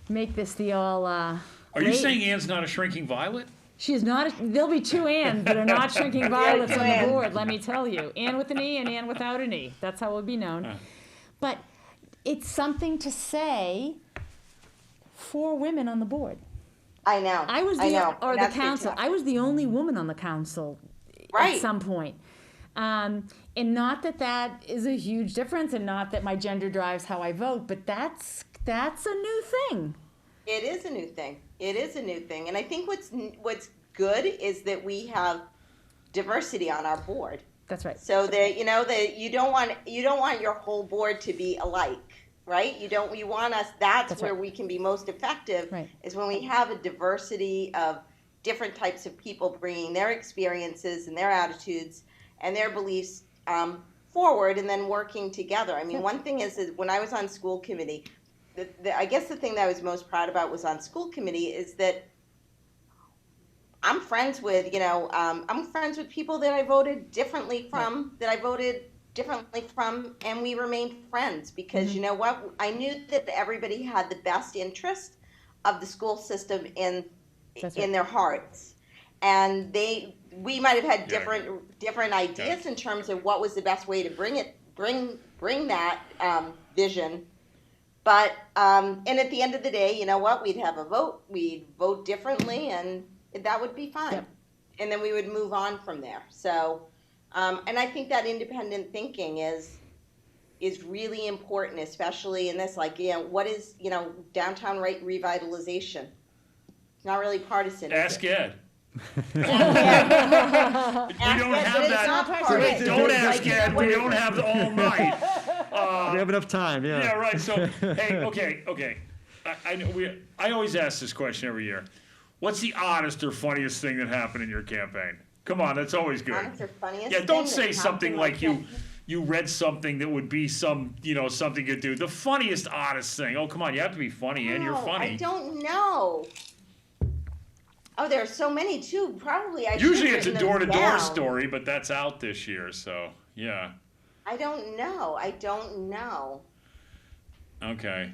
C: make this the all.
A: Are you saying Ann's not a shrinking violet?
C: She is not, there'll be two Anns that are not shrinking violets
D: two
C: on the
D: Anns.
C: board, let me tell you. Ann with an E and Ann without an E. That's how it will be known. But it's something to say for women on the board.
D: I know.
C: Or
D: And
C: the
D: that's big
C: council.
D: talk.
C: I was the only woman on the council
D: Right.
C: at some point. And not that that is a huge difference, and not that my gender drives how I vote, but that's a new thing.
D: It is a new thing. It is a new thing. And I think what's good is that we have diversity on our board.
C: That's right.
D: So that you don't want your whole board to be alike, right? You want us. That's where
C: right.
D: we can be most effective.
C: Right.
D: Is when we have a diversity of different types of people bringing their experiences and their attitudes and their beliefs forward, and then working together. I mean, one thing is when I was on school committee, I guess the thing that I was most proud about was on school committee is that I'm friends with people that I voted differently from, and we remained friends because you know what? I knew that everybody had the best interest of the school system in their hearts, and we might have had different ideas in terms of what was the best way to bring that vision. But and at the end of the day, you know what? We'd have a vote. We'd vote differently, and that would be fine.
C: Yep.
D: And then we would move on from there. So, and I think that independent thinking is really important, especially in this. Like, what is downtown revitalization? It's not really partisan.
A: Ask Ed.
D: We
A: don't have that. Don't ask Ed. We don't have all night.
B: We have enough time, yeah.
A: Yeah, right. So, hey, okay. I always ask this question every year. What's the oddest or funniest thing that happened in your campaign? Come on, that's always good.
D: Honest or funniest
A: Yeah, don't
D: thing
A: say
D: that
A: something
D: happened
A: like you read something that would be something you do. The funniest, oddest thing. Oh, come on, you have to be funny, and you're funny.
D: I don't know. Oh, there are so many too. Probably I.
A: Usually it's a
D: should've written those
A: door-to-door
D: down.
A: story, but that's out this year, so yeah.
D: I don't know.
A: Okay.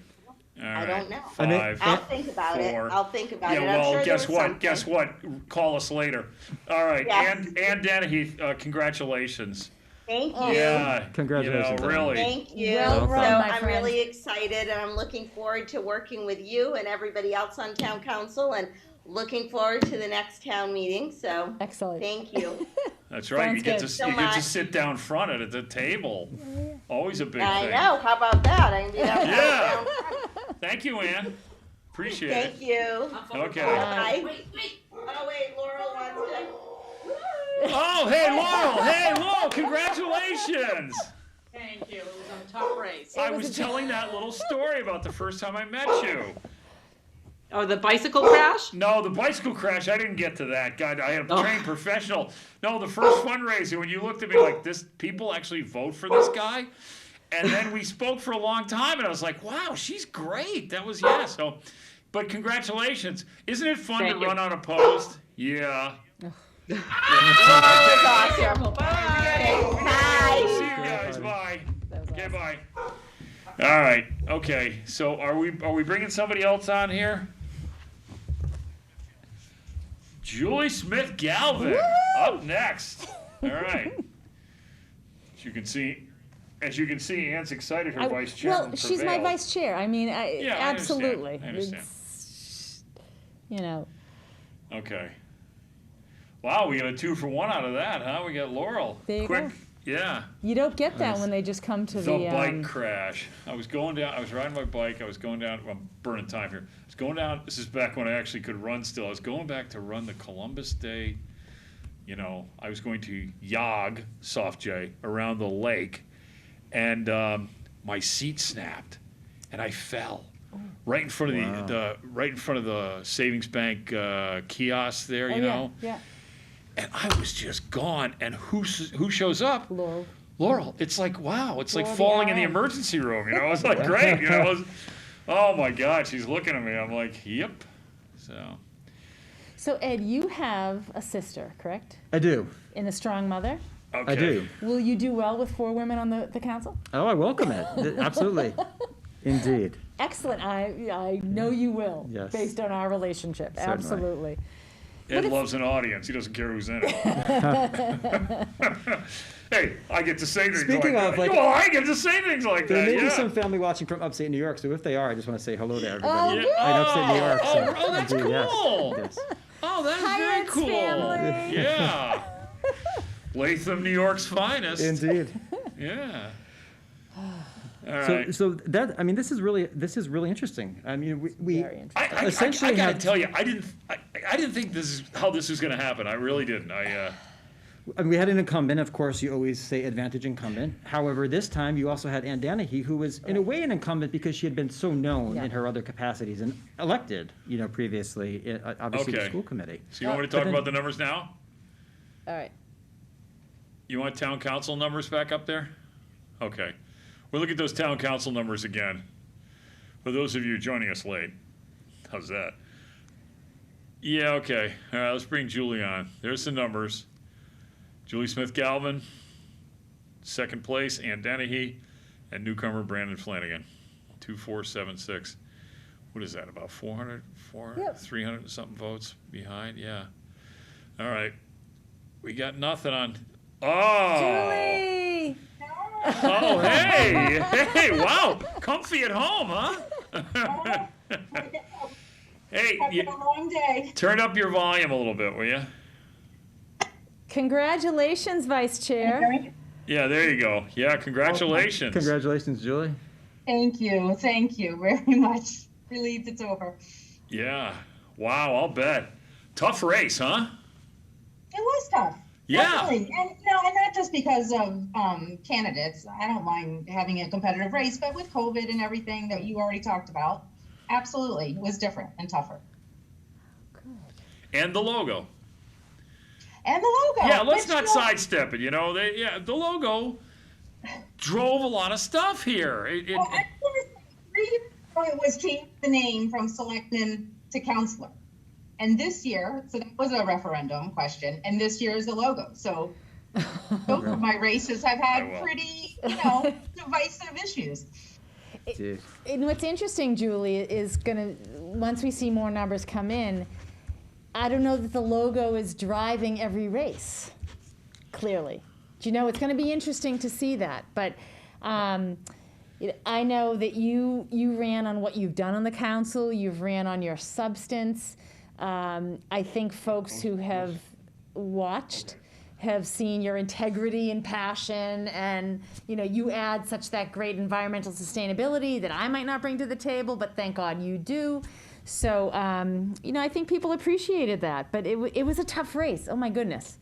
A: All right.
D: I don't know.
A: Five.
D: I'll think about it.
A: Four.
D: I'll think about
A: Yeah,
D: it.
A: well,
D: I'm sure
A: guess
D: there was
A: what?
D: something.
A: Guess what? Call us later. All right,
D: Yes.
A: Ann Dennehy, congratulations.
D: Thank you.
A: Yeah,
B: Congratulations, Ann.
A: really.
D: Thank you.
C: Well
D: So
C: run, my
D: I'm
C: friend.
D: really excited, and I'm looking forward to working with you and everybody else on town council, and looking forward to the next town meeting. So
C: Excellent.
D: thank you.
A: That's right.
C: Sounds
A: You get
C: good.
A: to
D: So
A: you get to
D: much.
A: sit down front at the table. Always a big
D: I
A: thing.
D: know. How about that? I can do that.
A: Yeah. Thank you, Ann. Appreciate
D: Thank you.
A: it. Okay.
D: Bye. Oh wait, Laurel wants to.
A: Oh, hey, Laurel. Hey, Laurel. Congratulations.
E: Thank you. It was a tough race.
A: I was telling that little story about the first time I met you.
E: Oh, the bicycle crash?
A: No, the bicycle crash, I didn't get to that. God, I had a trained professional. No, the first fundraiser, when you looked at me like, this, people actually vote for this guy? And then we spoke for a long time, and I was like, wow, she's great. That was, yeah. So, but congratulations. Isn't it fun
E: Thank
A: to
E: you.
A: run unopposed? Yeah.
E: Careful. Bye.
A: See you guys. Bye. Okay, bye. All right. Okay. So are we bringing somebody else on here? Julie Smith Galvin up next. All right. As you can see, Ann's excited. Her vice chairman
C: Well, she's my
A: prevailed.
C: vice chair. I mean,
A: Yeah, I
C: absolutely.
A: understand.
C: It's,
A: Okay. Wow, we got a 2-for-1 out of that, huh? We got Laurel.
C: There you
A: Quick.
C: go.
A: Yeah.
C: you don't get that when they just come to
A: The
C: the.
A: bike crash. I was riding my bike. I was going down. I'm burning time here. I was going down. This is back when I actually could run still. I was going back to run the Columbus Day. I was going to jog, soft J, around the lake, and my seat snapped, and I fell right in front of the savings bank kiosk there.
C: Yeah.
A: And I was just gone. And who shows up? Laurel. It's like, wow. It's like
C: Laurel,
A: falling in the
C: yeah.
A: emergency room. It's like great. Oh my God. She's looking at me. I'm like, yep.
C: So Ed, you have a sister, correct?
B: I do.
C: In a strong mother.
A: Okay.
B: I do.
C: Will you do well with 4 women on the council?
B: Oh, I welcome it. Absolutely. Indeed.
C: Excellent. I know you will,
B: Yes.
C: based on our relationship.
B: Certainly.
C: Absolutely.
A: Ed loves an audience. He doesn't care who's in it. Hey, I get to say things
B: Speaking
A: like
B: of,
A: that.
B: like-
A: Well, I get to say things like
B: There
A: that.
B: may be
A: Yeah.
B: some family watching from upstate New York, so if they are, I just want to say hello to
C: Oh,
B: everybody.
C: good.
B: In upstate New York. So,
A: Oh, that's
B: indeed, yes,
A: cool.
B: yes.
A: Oh, that is
C: Hi,
A: very
C: Ed's
A: cool.
C: family.
A: Yeah. Latham, New York's finest.
B: Indeed.
A: Yeah. All
B: So,
A: right.
B: so that, I mean, this is really interesting. I mean, we
C: Very interesting.
A: I
B: essentially
A: gotta
B: had-
A: tell you, I didn't think this is how this was going to happen. I really didn't.
B: I mean, we had an incumbent, of course, you always say advantage incumbent. However, this time you also had Ann Danahy, who was in a way an incumbent because she had been so known
C: Yeah.
B: in her other capacities and elected, previously, obviously the
A: Okay.
B: school committee.
A: So you want me to
B: But
A: talk
B: then-
A: about the numbers now?
C: All right.
A: You want town council numbers back up there? Okay. We'll look at those town council numbers again. For those of you joining us late. How's that? Yeah, okay. All right, let's bring Julie on. There's the numbers. Julie Smith Galvin, second place, Ann Danahy, and newcomer Brandon Flanagan. 2476. What is that, about 400,
C: Yep.
A: 300 and something votes behind? Yeah. All right. We got nothing on. Oh!
C: Julie!
A: Oh, hey! Hey, wow! Comfy at home, huh? Hey,
F: It's been a long day.
A: turn up your volume a little bit, will you?
C: Congratulations, Vice Chair.
A: Yeah, there you go. Yeah, congratulations.
B: Congratulations, Julie.
F: Thank you very much. Relieved it's over.
A: Yeah. Wow, I'll bet. Tough race, huh?
F: It was tough.
A: Yeah.
F: Definitely. And and not just because of candidates. I don't mind having a competitive race, but with COVID and everything that you already talked about, absolutely, it was different and tougher.
A: And the logo.
F: And the logo.
A: Yeah, let's
F: which,
A: not
F: you know,
A: sidestep it. The logo drove a lot of stuff here.
F: Well, at first, 3 years ago, it was changed the name from selectman to counselor. And this year, so that was a referendum question, and this year is the logo. So both of my races have
A: I
F: had
A: will.
F: pretty, divisive issues.
B: Dude.
C: And what's interesting, Julie, is once we see more numbers come in, I don't know that the logo is driving every race, clearly. Do you know, it's going to be interesting to see that. But I know that you ran on what you've done on the council, you've ran on your substance. I think folks who have watched have seen your integrity and passion, and you add such that great environmental sustainability that I might not bring to the table, but thank God you do. So I think people appreciated that, but it was a tough race. Oh my goodness.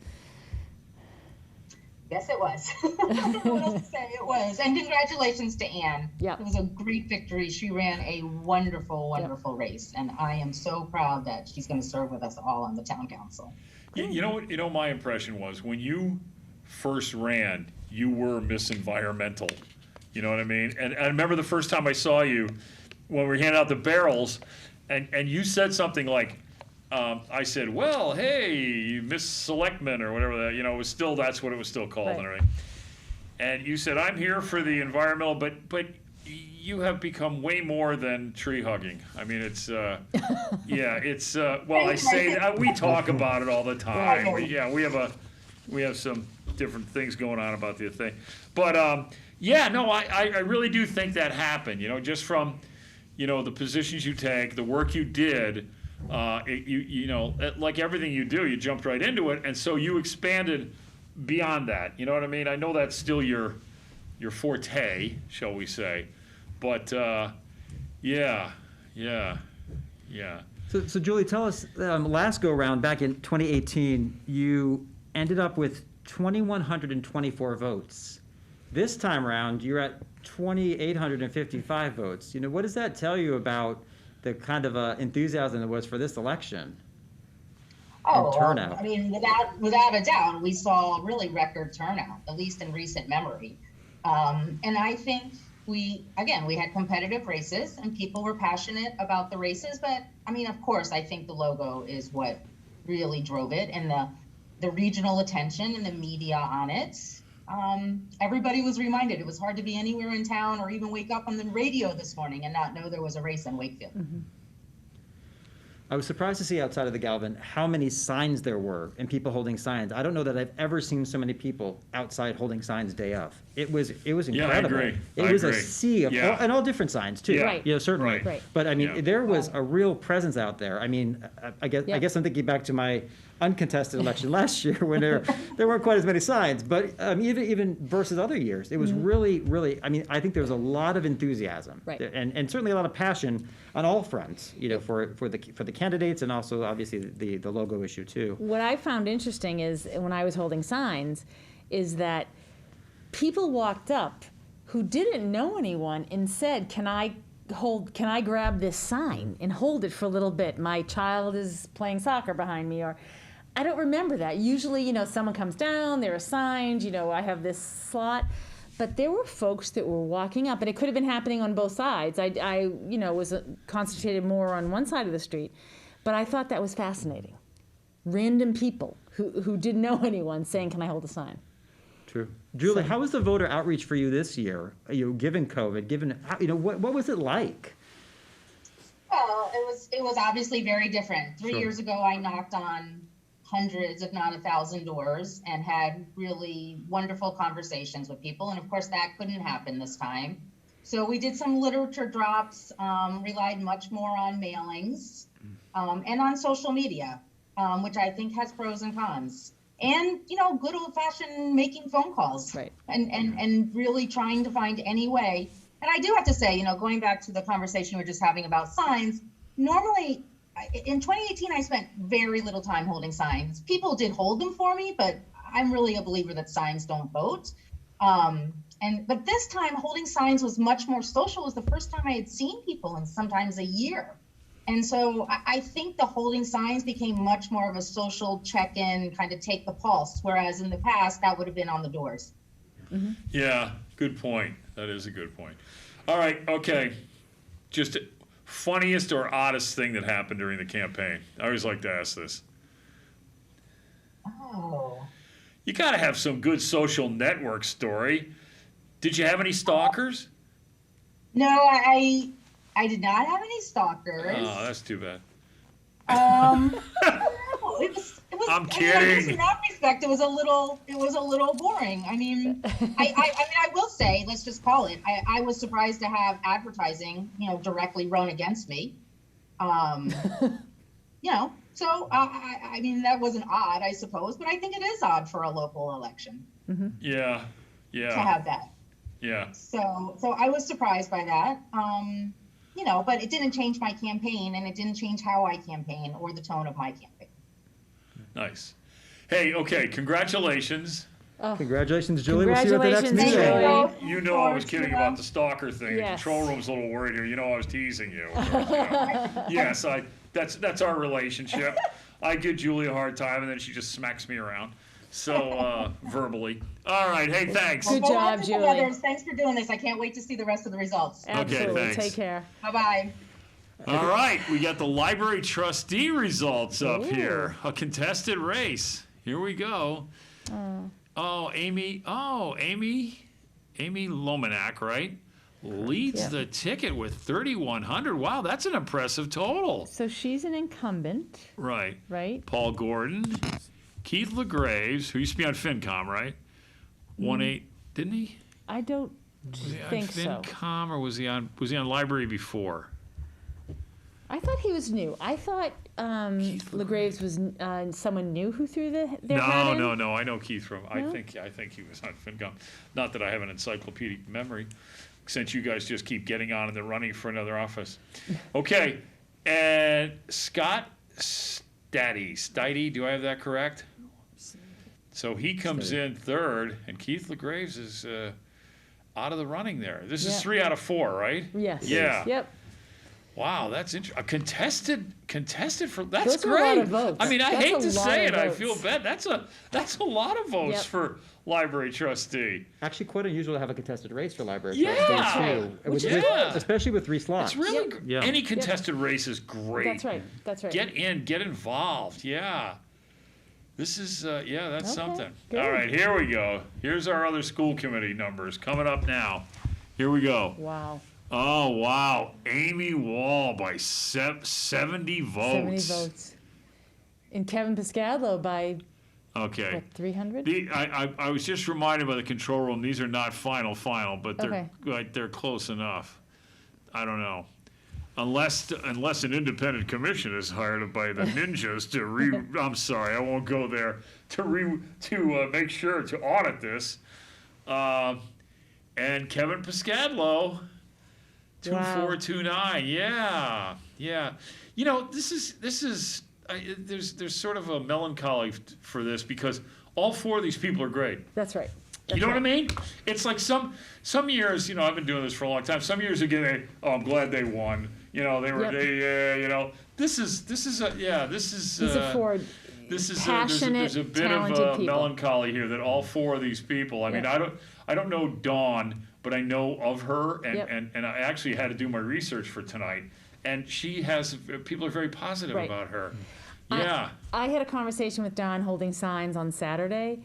F: Yes, it was. I don't know what else to say. It was. And congratulations to Anne.
C: Yeah.
F: It was a great victory. She ran a wonderful, wonderful race. And I am so proud that she's going to serve with us all on the town council.
A: You know what? My impression was when you first ran, you were Miss Environmental. You know what I mean? And I remember the first time I saw you when we were handing out the barrels, and you said something like, I said, well, hey, Miss Selectman or whatever that, it was still, that's what it was still called
C: Right.
A: and everything. And you said, I'm here for the environmental, but you have become way more than tree hugging. I mean, it's, well, I say that, we talk about it all the time. We have some different things going on about the thing. But, I really do think that happened, just from, the positions you take, the work you did, like everything you do, you jumped right into it, and so you expanded beyond that. You know what I mean? I know that's still your forte, shall we say, but yeah.
B: So Julie, tell us, last go round back in 2018, you ended up with 2,124 votes. This time around, you're at 2,855 votes. What does that tell you about the kind of enthusiasm there was for this election?
F: Oh,
B: turnout.
F: I mean, without a doubt, we saw really record turnout, at least in recent memory. And I think we had competitive races and people were passionate about the races. But I mean, of course, I think the logo is what really drove it, and the regional attention and the media on it. Everybody was reminded it was hard to be anywhere in town or even wake up on the radio this morning and not know there was a race in Wakefield.
C: Mm-hmm.
B: I was surprised to see outside of the Galvin how many signs there were and people holding signs. I don't know that I've ever seen so many people outside holding signs day of. It was
A: Yeah, I
B: incredible.
A: agree.
B: It
A: I
B: was a
A: agree.
B: sea of,
A: Yeah.
B: and all different signs too.
A: Yeah.
C: Right.
B: You know, certainly.
A: Right.
B: But I mean,
A: Yeah.
B: there was a real presence out there. I mean, I guess
C: Yeah.
B: I'm thinking back to my uncontested election last year when there weren't quite as many signs. But even versus other years, it was really. I mean, I think there was a lot of enthusiasm,
C: Right.
B: and certainly a lot of passion on all fronts. You know, for the candidates and also obviously the logo issue too.
C: What I found interesting is when I was holding signs, is that people walked up who didn't know anyone and said, can I grab this sign and hold it for a little bit? My child is playing soccer behind me, or I don't remember that. Usually, someone comes down, they're assigned, I have this slot. But there were folks that were walking up, and it could have been happening on both sides. I was concentrated more on one side of the street, but I thought that was fascinating. Random people who didn't know anyone saying, can I hold a sign?
B: True. Julie, how was the voter outreach for you this year? Given COVID, what was it like?
F: Well, it was obviously very different. 3
B: Sure.
F: years ago, I knocked on hundreds, if not 1,000 doors and had really wonderful conversations with people. And of course, that couldn't happen this time. So we did some literature drops, relied much more on mailings and on social media, which I think has pros and cons. And, good old fashioned making phone calls,
C: Right.
F: and really trying to find any way. And I do have to say, going back to the conversation we were just having about signs, normally in 2018, I spent very little time holding signs. People did hold them for me, but I'm really a believer that signs don't vote. But this time holding signs was much more social. It was the first time I had seen people in sometimes a year. And so I think the holding signs became much more of a social check-in, kind of take the pulse, whereas in the past, that would have been on the doors.
A: Yeah, good point. That is a good point. All right, okay. Just funniest or oddest thing that happened during the campaign? I always like to ask this.
F: Oh.
A: You got to have some good social network story. Did you have any stalkers?
F: No, I did not have any stalkers.
A: Oh, that's too bad.
F: No, it was.
A: I'm
F: I guess
A: kidding.
F: in that respect, it was a little boring. I mean, I will say, let's just call it. I was surprised to have advertising, directly run against me. So I mean, that wasn't odd, I suppose, but I think it is odd for a local election
A: Yeah,
F: to
A: yeah,
F: have that.
A: yeah.
F: So I was surprised by that. But it didn't change my campaign, and it didn't change how I campaign or the tone of my campaign.
A: Nice. Hey, okay, congratulations.
B: Congratulations, Julie. We'll see you at the next
C: Congratulations,
B: meeting.
C: Julie.
A: You know I was kidding about the stalker thing.
C: Yes.
A: The control room's a little worried here. You know I was teasing you. Yes, that's our relationship. I give Julie a hard time, and then she just smacks me around. So, verbally. All right, hey, thanks.
C: Good
F: Well,
C: job,
F: wonderful,
C: Julie.
F: others. Thanks for doing this. I can't wait to see the rest of the results.
C: Absolutely.
A: thanks.
C: Take care.
F: Bye-bye.
A: All right, we got the library trustee results up here. A contested race. Here we go. Amy Lomanak, right? Leads
C: Yeah.
A: the ticket with 3,100. Wow, that's an impressive total.
C: So she's an incumbent,
A: Right.
C: right?
A: Paul Gordon, Keith LaGraves, who used to be on FinCom, right? 1-8, didn't he?
C: I don't
A: Was he on
C: think so.
A: FinCom or was he on library before?
C: I thought he was new. I thought LaGraves was someone new who threw their hat in.
A: No. I know Keith from. I
C: No?
A: think he was on FinCom. Not that I have an encyclopedic memory, since you guys just keep getting on in the running for another office. Okay, and Scott Stidey. Do I have that correct? So he comes in third, and Keith LaGraves is out of the running there. This is
C: Yeah.
A: 3 out of 4, right?
C: Yes.
A: Yeah.
C: Yep.
A: Wow, that's interesting. Contested for that's
C: Those are a
A: great.
C: lot of votes.
A: I mean, I
C: That's
A: hate
C: a
A: to
C: lot
A: say
C: of
A: it. I
C: votes.
A: feel bad. That's a lot of votes
C: Yep.
A: for library trustee.
B: Actually, quite unusual to have a contested race for library
A: Yeah.
B: trustees, too.
C: Which
A: is good.
B: Especially with 3 slots.
A: It's really
C: Yep.
B: Yeah.
A: any contested race is great.
C: That's right. That's right.
A: Get involved. Yeah. This is that's
C: Okay,
A: something.
C: good.
A: All right, here we go. Here's our other school committee numbers coming up now. Here we go.
C: Wow.
A: Oh, wow. Amy Wall by 70 votes.
C: 70 votes. And Kevin Piscadlo by,
A: Okay.
C: what, 300?
A: I was just reminded by the control room, these are not final, but
C: Okay.
A: they're close enough. I don't know. Unless an independent commission is hired by the ninjas I'm sorry, I won't go there, to make sure, to audit this. And Kevin Piscadlo, 2429, yeah. You know, this is there's sort of a melancholy for this because all four of these people are great.
C: That's right.
A: You know what I mean? It's like some years, you know, I've been doing this for a long time. Some years again, I'm glad they won. You know, you know, this is
C: These are four passionate,
A: there's a bit
C: talented
A: of
C: people.
A: melancholy here that all four of these people. I mean,
C: Yeah.
A: I don't know Dawn, but I know of her, and,
C: Yep.
A: and I actually had to do my research for tonight. And people are very positive
C: Right.
A: about her. Yeah.
C: I had a conversation with Dawn holding signs on Saturday,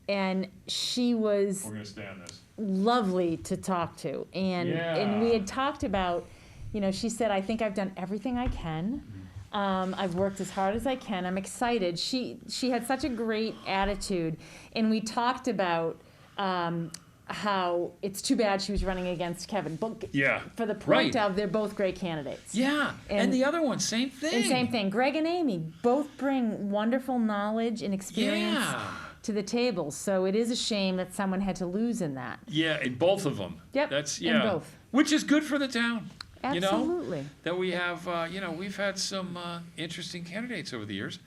C: and she was
A: We're gonna stay on this.
C: lovely to talk to. And we
A: Yeah.
C: had talked about, you know, she said, I think I've done everything I can. I've worked as hard as I can. I'm excited. She had such a great attitude. And we talked about how it's too bad she was running against Kevin. But
A: Yeah.
C: for the point
A: Right.
C: of, they're both great candidates.
A: Yeah. And
C: And-
A: the other one, same thing.
C: And same thing. Greg and Amy both bring wonderful knowledge and experience
A: Yeah.
C: to the table. So it is a shame that someone had to lose in that.
A: Yeah, in both of them.
C: Yep,
A: That's
C: in
A: yeah.
C: both.
A: Which is good for the town. You know,
C: Absolutely.
A: that we have, you know, we've had some interesting candidates over the years.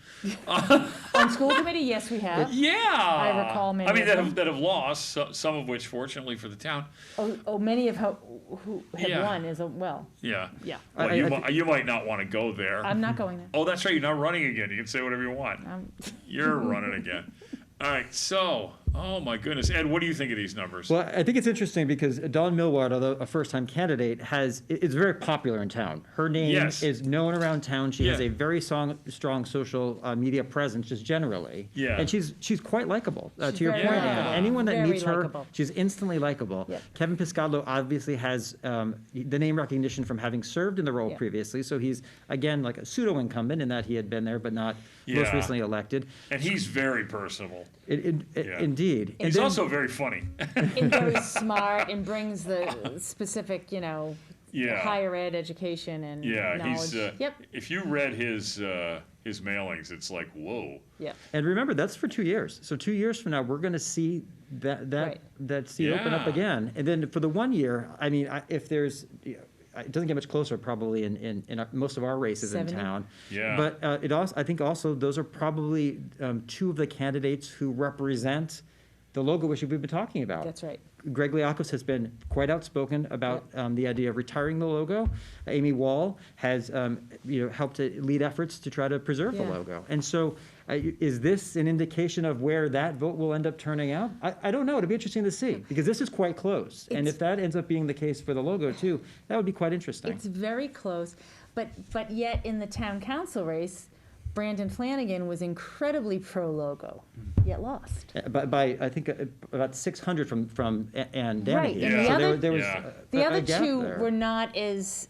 C: On school committee, yes, we have.
A: Yeah.
C: I recall many
A: I mean,
C: of
A: that
C: them.
A: have lost, some of which, fortunately for the town.
C: Many of who have
A: Yeah.
C: won is well.
A: Yeah.
C: Yeah.
A: Well,
B: I
A: you might not want to go there.
C: I'm not going there.
A: Oh, that's right. You're not running again. You can say whatever you want. You're running again. All right. So, oh my goodness, Ed, what do you think of these numbers?
B: Well, I think it's interesting because Dawn Millward, although a first-time candidate, is very popular in town. Her name
A: Yes.
B: is known around town. She has
A: Yeah.
B: a very strong social media presence, just generally.
A: Yeah.
B: And she's quite likable. To your
C: very
B: point,
A: likable.
B: Ann. Anyone that
C: Very
B: meets her,
C: likable.
B: she's instantly likable.
C: Yep.
B: Kevin Piscadlo obviously has the name recognition from having served in the role
C: Yep.
B: previously, so he's again like a pseudo-incumbent in that he had been there but not most
A: Yeah.
B: recently elected.
A: And he's very personable.
B: Yeah. Indeed. And
A: He's
B: then-
A: also very funny.
C: And very smart and brings the specific, you know,
A: Yeah.
C: higher ed education and
A: Yeah,
C: knowledge.
A: he's.
C: Yep.
A: If you read his mailings, it's like whoa.
C: Yep.
B: And remember, that's for 2 years. So 2 years from now, we're going to see
C: Right.
B: that seat open up
A: Yeah.
B: again. And then for the 1 year, I mean, if there's, it doesn't get much closer probably in most of our races
C: 70?
B: in town.
A: Yeah.
B: But I think also those are probably two of the candidates who represent the logo issue we've been talking about.
C: That's right.
B: Greg Liakos has been quite outspoken about the idea of retiring the logo. Amy Wall has helped to lead efforts to try to preserve the
C: Yeah.
B: logo. And so is this an indication of where that vote will end up turning out? I don't know. It'll be interesting to see because this is quite close. And
C: It's-
B: if that ends up being the case for the logo too, that would be quite interesting.
C: It's very close, but yet in the town council race, Brandon Flanagan was incredibly pro-logo, yet lost.
B: By I think about 600 from Ann Danahy.
C: Right, and the
B: So
C: other-
B: there was
A: Yeah.
C: The
B: a
C: other
B: gap
C: two
B: there.
C: were not as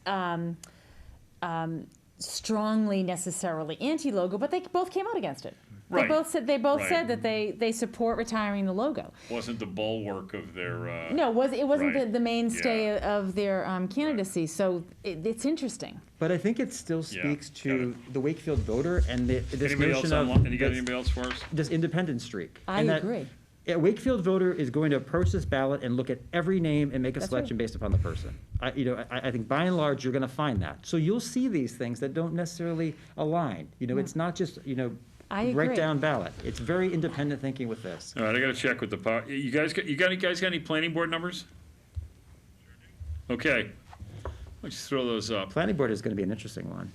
C: strongly necessarily anti-logo, but they both came out against it.
A: Right.
C: They both
A: Right.
C: said that they support retiring the logo.
A: Wasn't the bulwark of their.
C: No, it wasn't
A: Right.
C: the mainstay
A: Yeah.
C: of their candidacy. So it's interesting.
B: But I think it still
A: Yeah,
B: speaks
A: got
B: to the Wakefield voter and this
A: Anybody else
B: notion of
A: online? You got
B: this-
A: anybody else for us?
B: this independent streak.
C: I
B: And that
C: agree.
B: A Wakefield voter is going to approach this ballot and look at every name and make a
C: That's
B: selection
C: right.
B: based upon the person. I think by and large, you're going to find that. So you'll see these things that don't necessarily align. It's not just,
C: I agree.
B: right down ballot. It's very independent thinking with this.
A: All right, I got to check with the power. You guys got any planning board numbers? Okay. Let's just throw those up.
B: Planning board is going to be an interesting one.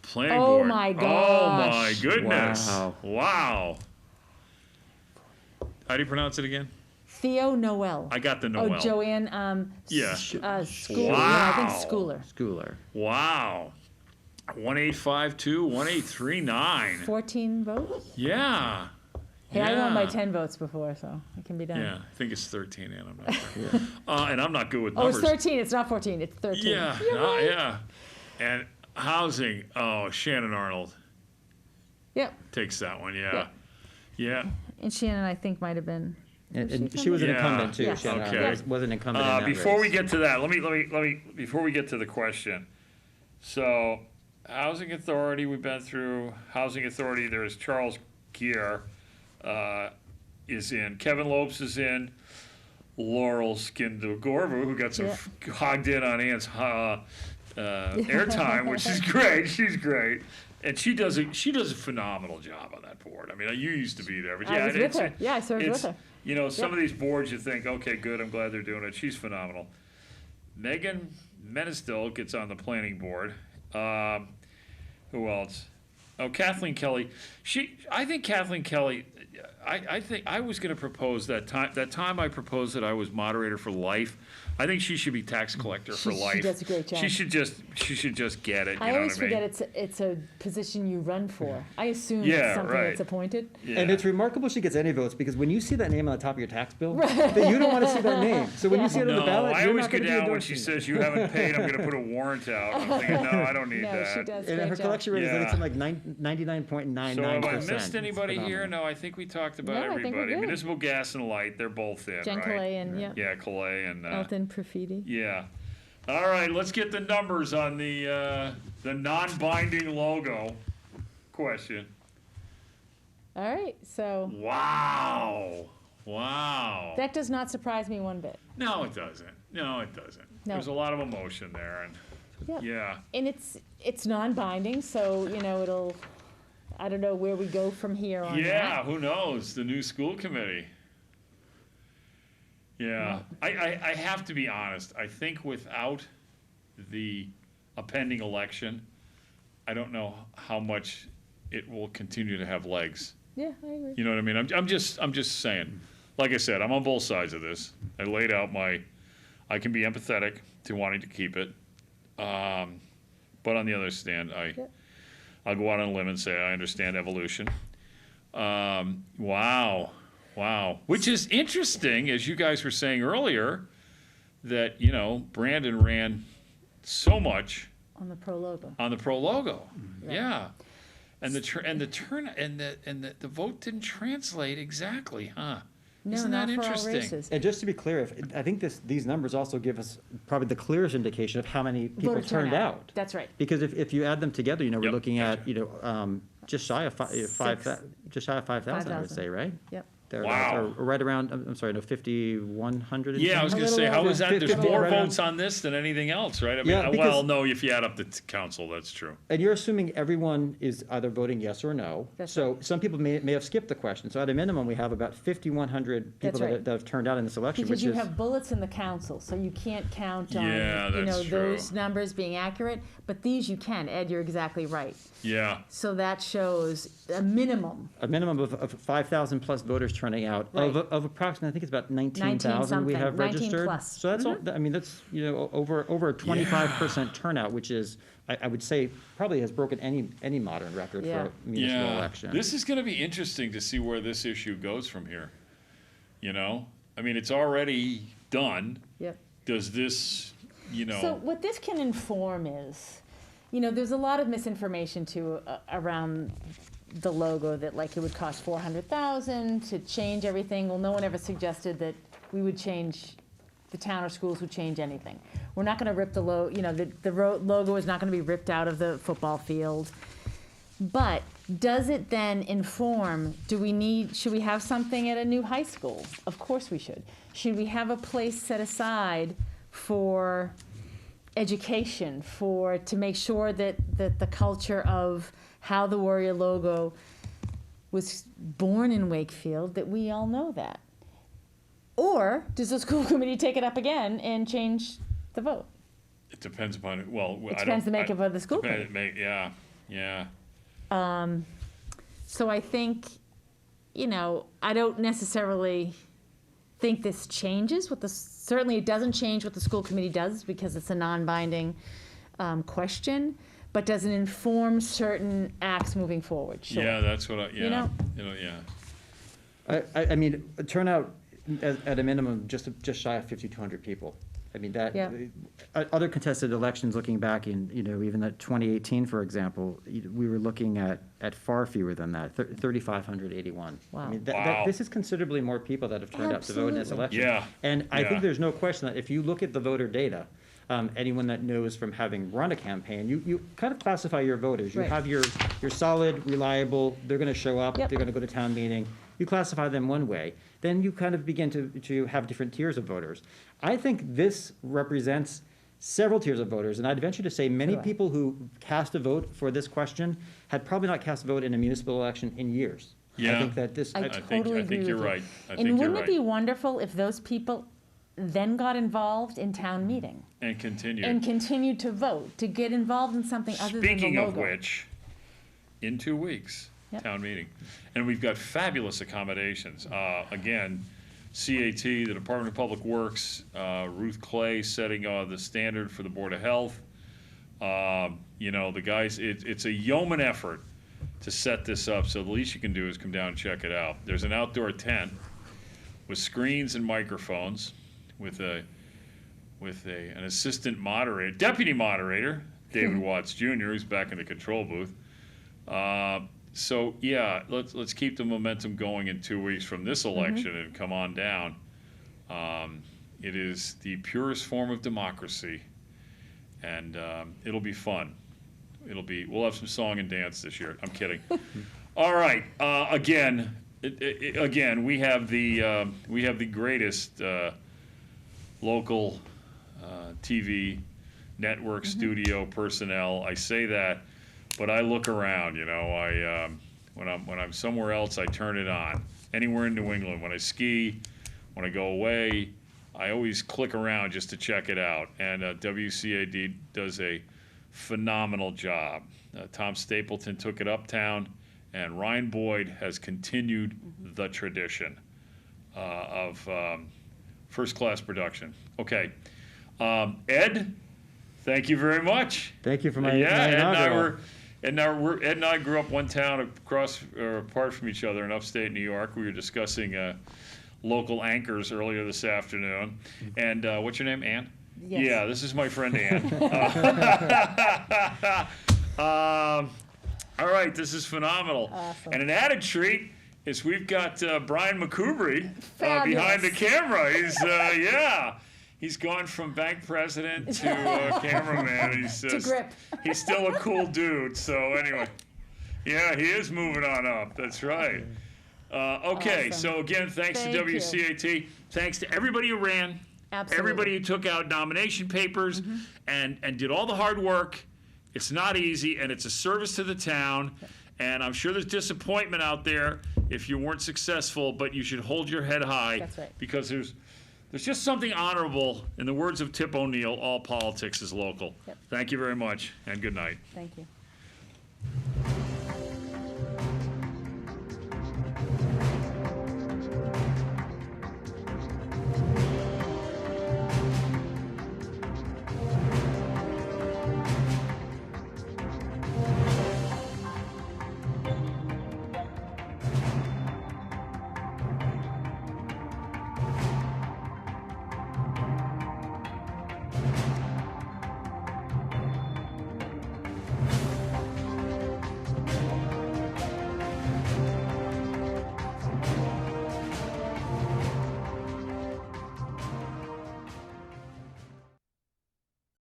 A: Planning
C: Oh
A: board.
C: my
A: Oh my
C: gosh.
A: goodness.
B: Wow.
A: Wow. How do you pronounce it again?
C: Theo Noel.
A: I got the
C: Oh,
A: Noel.
C: Joanne.
A: Yeah.
C: Schooler.
A: Wow.
C: Yeah, I think Schooler.
B: Schooler.
A: Wow. 1852, 1839.
C: 14 votes.
A: Yeah.
C: Hey, I won by
A: Yeah.
C: 10 votes before, so it can be done.
A: Yeah, I think it's 13, and I'm not sure. And I'm not good with
C: Oh,
A: numbers.
C: it's 13, it's not 14, it's 13.
A: Yeah,
C: You're right.
A: yeah. And housing, Shannon Arnold
C: Yep,
A: takes that one,
C: Yeah.
A: yeah. Yeah.
C: and Shannon, I think, might have been.
B: And she was an
A: Yeah.
B: incumbent too.
C: Yeah.
B: Shannon
A: Okay.
B: Arnold was an incumbent in that
A: Before we
B: race.
A: get to that, let me, before we get to the question. So, Housing Authority, we've been through. Housing Authority, there's Charles Gier, is in. Kevin Lopes is in. Laurel Skindogorvu, who got some hogged in on Ann's airtime, which is great. She's great. And she does a phenomenal job on that board. I mean, you used to be there, but yeah,
C: I was with
A: it's-
C: her, yeah, I served with
A: it's-
C: her.
A: You know, some of these boards you think, okay, good, I'm glad they're doing it. She's phenomenal. Megan Menestil gets on the planning board. Who else? Oh, Kathleen Kelly. I think Kathleen Kelly. I think I was going to propose that time I proposed that I was moderator for life. I think she should be tax collector for life.
C: She does a great job.
A: She should just get it. You
C: I
A: know
C: always
A: what I mean?
C: forget it's a position you run for. I assume
A: Yeah,
C: it's something
A: right.
C: that's appointed.
A: Yeah.
B: And it's remarkable she gets any votes because when you see that name on the top of your tax bill, that you don't want to see that name. So when you see it on the
A: No,
B: ballot,
A: I
B: you're
A: always
B: not
A: get
B: going to be
A: down when she
B: endorsing it.
A: says you haven't paid. I'm going to put a warrant out. I'm thinking, no, I don't need
C: No,
A: that.
C: she does
B: And
C: great
B: her
C: job.
B: collection rate is
A: Yeah.
B: like something like 99.99%.
A: So have I missed anybody here? No, I think we talked about
C: No, I think we're
A: everybody.
C: good.
A: Municipal Gas and Light, they're both in,
C: Jen
A: right?
C: Calais and,
A: Yeah, Calais and,
C: Elton Profiti.
A: yeah. All right, let's get the numbers on the non-binding logo question.
C: All right, so
A: Wow.
C: that does not surprise me one bit.
A: No, it doesn't. No.
C: No.
A: There's a lot of emotion there, and
C: Yep.
A: yeah.
C: And it's non-binding, so, it'll, I don't know where we go from here on
A: Yeah,
C: that.
A: who knows? The new school committee. Yeah, I have to be honest. I think without a pending election, I don't know how much it will continue to have legs.
C: Yeah, I agree.
A: You know what I mean? I'm just saying. Like I said, I'm on both sides of this. I laid out I can be empathetic to wanting to keep it, but on the other stand, I'll go out on a limb and say I understand evolution. Wow. Which is interesting, as you guys were saying earlier, that, Brandon ran so much
C: On the pro logo.
A: on the pro logo. Yeah. And the vote didn't translate exactly, huh?
C: No,
A: Isn't
C: not
A: that
C: for all
A: interesting?
C: races.
B: And just to be clear, I think these numbers also give us probably the clearest indication of how many people
C: Voter
B: turned
C: turnout.
B: out.
C: That's right.
B: Because if you add them together, we're
A: Yep,
B: looking at,
A: gotcha.
B: just shy of just shy of 5,000, I would
C: 5,000.
B: say, right?
C: Yep.
B: Or right around, I'm sorry, no, 5,100. and
A: Yeah, I was
B: change?
A: going to say, how is that? There's
B: 50
A: more
B: right around-
A: votes on this than anything else, right? I mean,
B: Yeah, because-
A: no, if you add up the council, that's true.
B: And you're assuming everyone is either voting yes or no.
C: That's
B: So some people may have skipped the question. So at a minimum, we have about 5,100
C: That's
B: people
C: right.
B: that have turned out in this election,
C: Because
B: which
C: you
B: is.
C: have bullets in the council, so you can't count on,
A: Yeah, that's true.
C: those numbers being accurate. But these you can. Ed, you're exactly right.
A: Yeah.
C: So that shows a minimum.
B: A minimum of 5,000 plus voters turning out
C: Right.
B: of approximately, I think it's about
C: 19
B: 19,000 we
C: something,
B: have
C: 19
B: registered.
C: plus.
B: So that's all, I mean, that's, over a 25% turnout, which is, I would say, probably has broken any modern record
C: Yeah.
B: for a municipal
A: Yeah.
B: election.
A: This is going to be interesting to see where this issue goes from here. I mean, it's already done.
C: Yep.
A: Does this,
C: So what this can inform is, there's a lot of misinformation too around the logo that like it would cost $400,000 to change everything. Well, no one ever suggested that we would change, the town or schools would change anything. We're not going to rip the logo is not going to be ripped out of the football field. But does it then inform, should we have something at a new high school? Of course we should. Should we have a place set aside for education, to make sure that the culture of how the Warrior logo was born in Wakefield, that we all know that? Or does the school committee take it up again and change the vote?
A: It depends upon it. Well,
C: It depends the makeup of the school committee.
A: Yeah.
C: So I think, I don't necessarily think this changes certainly it doesn't change what the school committee does because it's a non-binding question, but does it inform certain acts moving forward? Sure.
A: Yeah, that's what
C: You know?
A: yeah.
B: I mean, turnout at a minimum, just shy of 5,200 people. I mean, that,
C: Yeah.
B: Other contested elections, looking back in, even at 2018, for example, we were looking at far fewer than that, 3,581.
C: Wow.
B: I mean,
A: Wow.
B: this is considerably more people that have turned out to vote in this
C: Absolutely.
B: election.
A: Yeah.
B: And I
A: Yeah.
B: think there's no question that if you look at the voter data, anyone that knows from having run a campaign, you kind of classify your voters. You
C: Right.
B: have your solid, reliable, they're gonna show up,
C: Yep.
B: they're gonna go to town meeting. You classify them one way, then you kind of begin to have different tiers of voters. I think this represents several tiers of voters, and I'd venture to say many
C: Sure.
B: people who cast a vote for this question had probably not cast a vote in a municipal election in years.
A: Yeah.
B: I think that this,
C: I totally agree with
A: you're
C: you.
A: right. I think
C: And
A: you're
C: wouldn't it
A: right.
C: be wonderful if those people then got involved in town meeting
A: And continue.
C: and continued to vote, to get involved in something other than the logo?
A: Speaking of which, in 2 weeks,
C: Yep.
A: town meeting. And we've got fabulous accommodations. Again, CAT, the Department of Public Works, Ruth Clay setting the standard for the Board of Health. The guys, it's a yeoman effort to set this up, so the least you can do is come down and check it out. There's an outdoor tent with screens and microphones, with an assistant moderator, deputy moderator, David Watts Jr., who's back in the control booth. So yeah, let's keep the momentum going in 2 weeks from this election and come on down. It is the purest form of democracy, and it'll be fun. We'll have some song and dance this year. I'm kidding. All right. Again, we have the greatest local TV network studio personnel. I say that, but I look around. When I'm somewhere else, I turn it on. Anywhere in New England, when I ski, when I go away, I always click around just to check it out. And WCAD does a phenomenal job. Tom Stapleton took it uptown, and Ryan Boyd has continued the tradition of first-class production. Okay. Ed, thank you very much.
B: thank you for my
A: Yeah, Ed
B: inaugural.
A: and I grew up one town apart from each other in upstate New York. We were discussing local anchors earlier this afternoon. And what's your name, Ann?
C: Yes.
A: Yeah, this is my friend Ann. All right, this is phenomenal.
C: Awesome.
A: And an added treat is we've got Brian McCoubry behind
C: Fabulous.
A: the camera. He's gone from bank president to cameraman.
C: To grip.
A: He's still a cool dude. So anyway, yeah, he is moving on up. That's right. Okay,
C: Awesome.
A: so again, thanks
C: Thank
A: to
C: you.
A: WCAT. Thanks to everybody who ran.
C: Absolutely.
A: Everybody who took out nomination papers and did all the hard work. It's not easy, and it's a service to the town. And I'm sure there's disappointment out there if you weren't successful, but you should hold your head high.
C: That's right.
A: Because there's just something honorable. In the words of Tip O'Neill, all politics is local.
C: Yep.
A: Thank you very much, and good night.
C: Thank you.